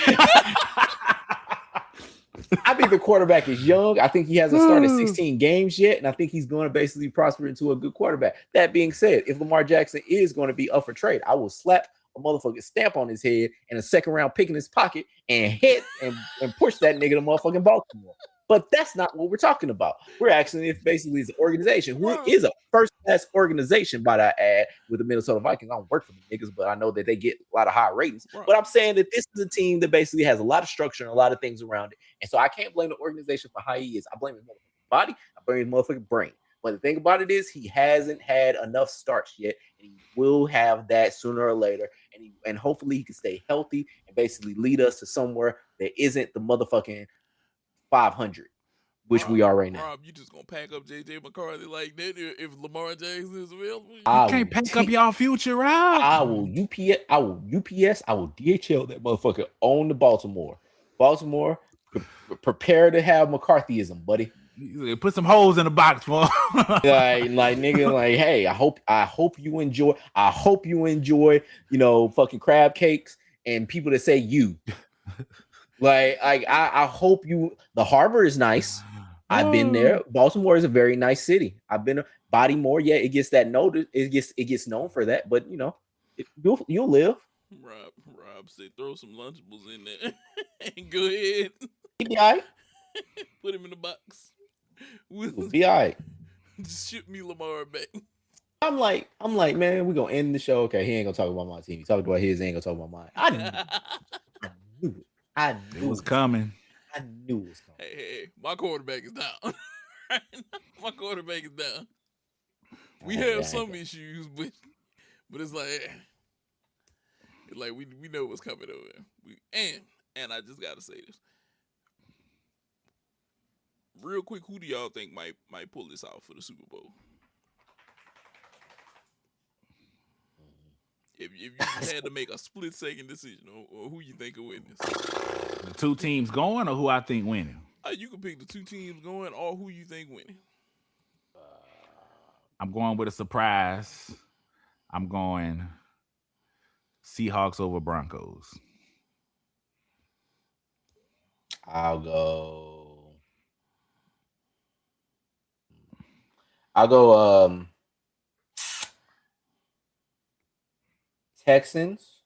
I think the quarterback is young. I think he hasn't started 16 games yet, and I think he's going to basically prosper into a good quarterback. That being said, if Lamar Jackson is going to be up for trade, I will slap a motherfucking stamp on his head and a second round pick in his pocket and hit and push that nigga to motherfucking Baltimore. But that's not what we're talking about. We're asking if basically it's an organization who is a first-class organization, by that ad, with the Minnesota Vikings. I don't work for the niggas, but I know that they get a lot of high ratings. Right. But I'm saying that this is a team that basically has a lot of structure and a lot of things around it. And so I can't blame the organization for how he is. I blame his motherfucking body. I blame his motherfucking brain. But the thing about it is he hasn't had enough starts yet, and he will have that sooner or later. And hopefully he can stay healthy and basically lead us to somewhere that isn't the motherfucking 500, which Rob, we are right now. Rob, you just gonna pack up JJ McCarthy like that if Lamar Jackson is available? You can't pack up y'all future, Rob. I will UPS. I will DHL that motherfucker on the Baltimore. Baltimore, prepare to have McCarthyism, buddy. Put some holes in the box for him. like nigga, like, hey, I hope you enjoy. I hope you enjoy, fucking crab cakes and people that say you. I hope you. The harbor is nice. I've been there. Baltimore is a very nice city. I've been Bodymore. Yeah, it gets that notice. It gets known for that. But you'll live. Rob said, throw some Lunchables in there and go ahead. He'll be all right. Put him in the box. We'll be all right. Just ship me Lamar back. I'm like, man, we're gonna end the show. Okay, he ain't gonna talk about my team. He talked about his, he ain't gonna talk about mine. I knew it. It was coming. I knew it was coming. Hey, my quarterback is down. My quarterback is down. We have some issues, but it's like we know what's coming over. And I just gotta say this. Real quick, who do y'all think might pull this out for the Super Bowl? If you just had to make a split-second decision or who you think will win this. The 2 teams going or who I think winning? You can pick the 2 teams going or who you think winning. I'm going with a surprise. I'm going Seahawks over Broncos. I'll go Texans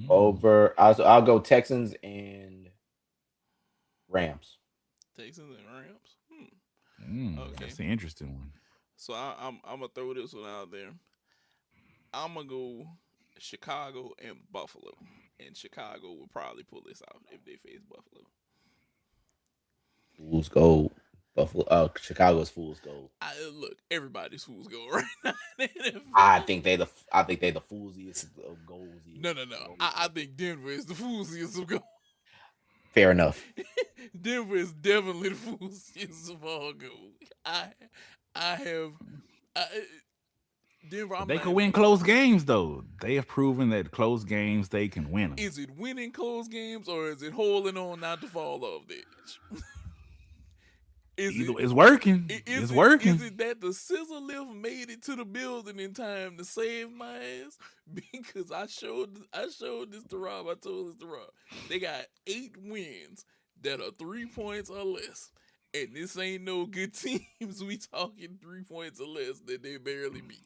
over. I'll go Texans and Rams. Texans and Rams. Okay, that's an interesting one. So I'm gonna throw this one out there. I'm gonna go Chicago and Buffalo, and Chicago will probably pull this out if they face Buffalo. Fool's gold. Buffalo. Chicago's fool's gold. Look, everybody's fool's gold right now. I think they the foolsiest of golds. No. I think Denver is the foolsiest of gold. Fair enough. Denver is definitely the foolsiest of all gold. Denver. They can win close games though. They have proven that close games they can win them. Is it winning close games or is it holding on not to fall off the edge? It's working. It's working. Is it that the scissor lift made it to the building in time to save my ass? Because I showed this to Rob. I told this to Rob. They got 8 wins that are 3 points or less. And this ain't no good teams. We talking 3 points or less that they barely beat.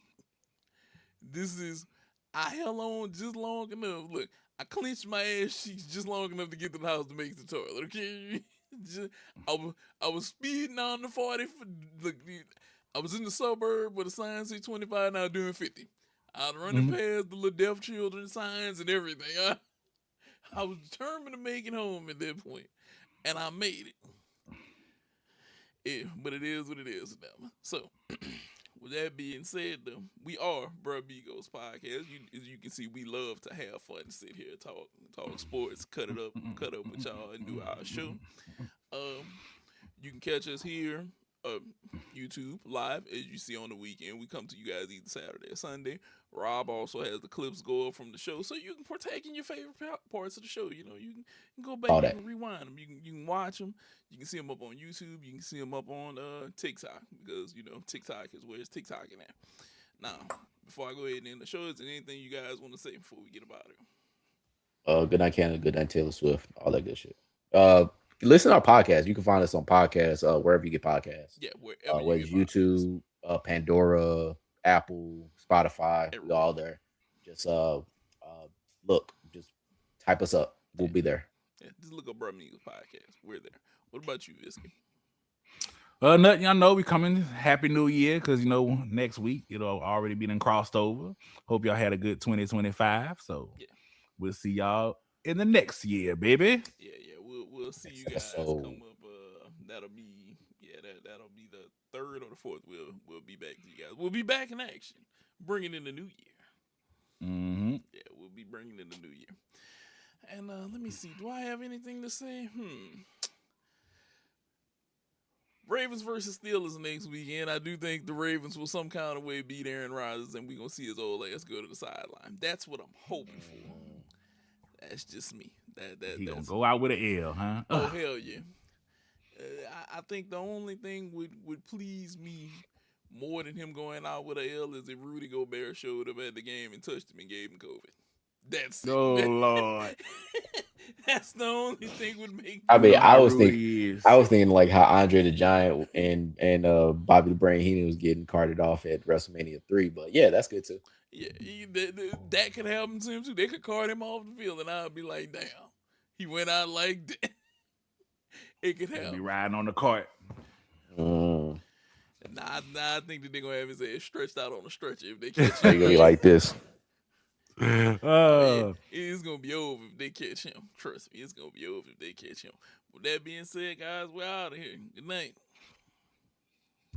This is, I held on just long enough. Look, I clenched my ass cheeks just long enough to get to the house to make the toilet, okay? I was speeding on the 40. Look, I was in the suburb where the sign said 25, now doing 50. I was running past the little deaf children signs and everything. I was determined to make it home at that point, and I made it. Yeah, but it is what it is now. So, with that being said, though, we are Bruh Migos podcast. As you can see, we love to have fun, sit here, talk sports, cut up with y'all, and do our show. You can catch us here, YouTube live, as you see on the weekend. We come to you guys either Saturday or Sunday. Rob also has the clips go up from the show, so you can partake in your favorite parts of the show. You know, you can go back and rewind them. You can watch them. You can see them up on YouTube. You can see them up on TikTok, because you know TikTok is where it's TikToking at. Now, before I go ahead and end the show, is there anything you guys want to say before we get about it? Good night, Canada. Good night, Taylor Swift. All that good shit. Listen to our podcast. You can find us on podcasts wherever you get podcasts. Yeah, wherever whether it's YouTube, Pandora, Apple, Spotify, we all there. Just look, just type us up. We'll be there. Yeah, just look up Bruh Migos podcast. We're there. What about you, Visky? Nothing. Y'all know we coming. Happy New Year, because you know next week it'll already be crossed over. Hope y'all had a good 2025. So we'll see y'all in the next year, baby. Yeah. We'll see you guys come up. That'll be the third or the fourth. We'll be back to you guys. We'll be back in action, bringing in the new year. Mm-hmm. Yeah, we'll be bringing in the new year. And let me see. Do I have anything to say? Ravens versus Steelers next weekend. I do think the Ravens will some kind of way beat Aaron Rodgers, and we're gonna see his old ass go to the sideline. That's what I'm hoping for. That's just me. He gonna go out with an L, huh? Oh hell yeah! I think the only thing would please me more than him going out with an L is if Rudy Gobert showed up at the game and touched him and gave him COVID. That's Lord. That's the only thing would make. I mean, I was thinking like how Andre the Giant and Bobby the Brain Heenan was getting carted off at WrestleMania 3, but yeah, that's good too. Yeah, that could happen to him too. They could cart him off the field, and I'd be like, damn, he went out like that. It could happen. Be riding on the cart. Nah, I think that they're gonna have his ass stretched out on the stretcher if they catch him. They're gonna be like this. It's gonna be over if they catch him. Trust me, it's gonna be over if they catch him. With that being said, guys, we're out of here. Good night.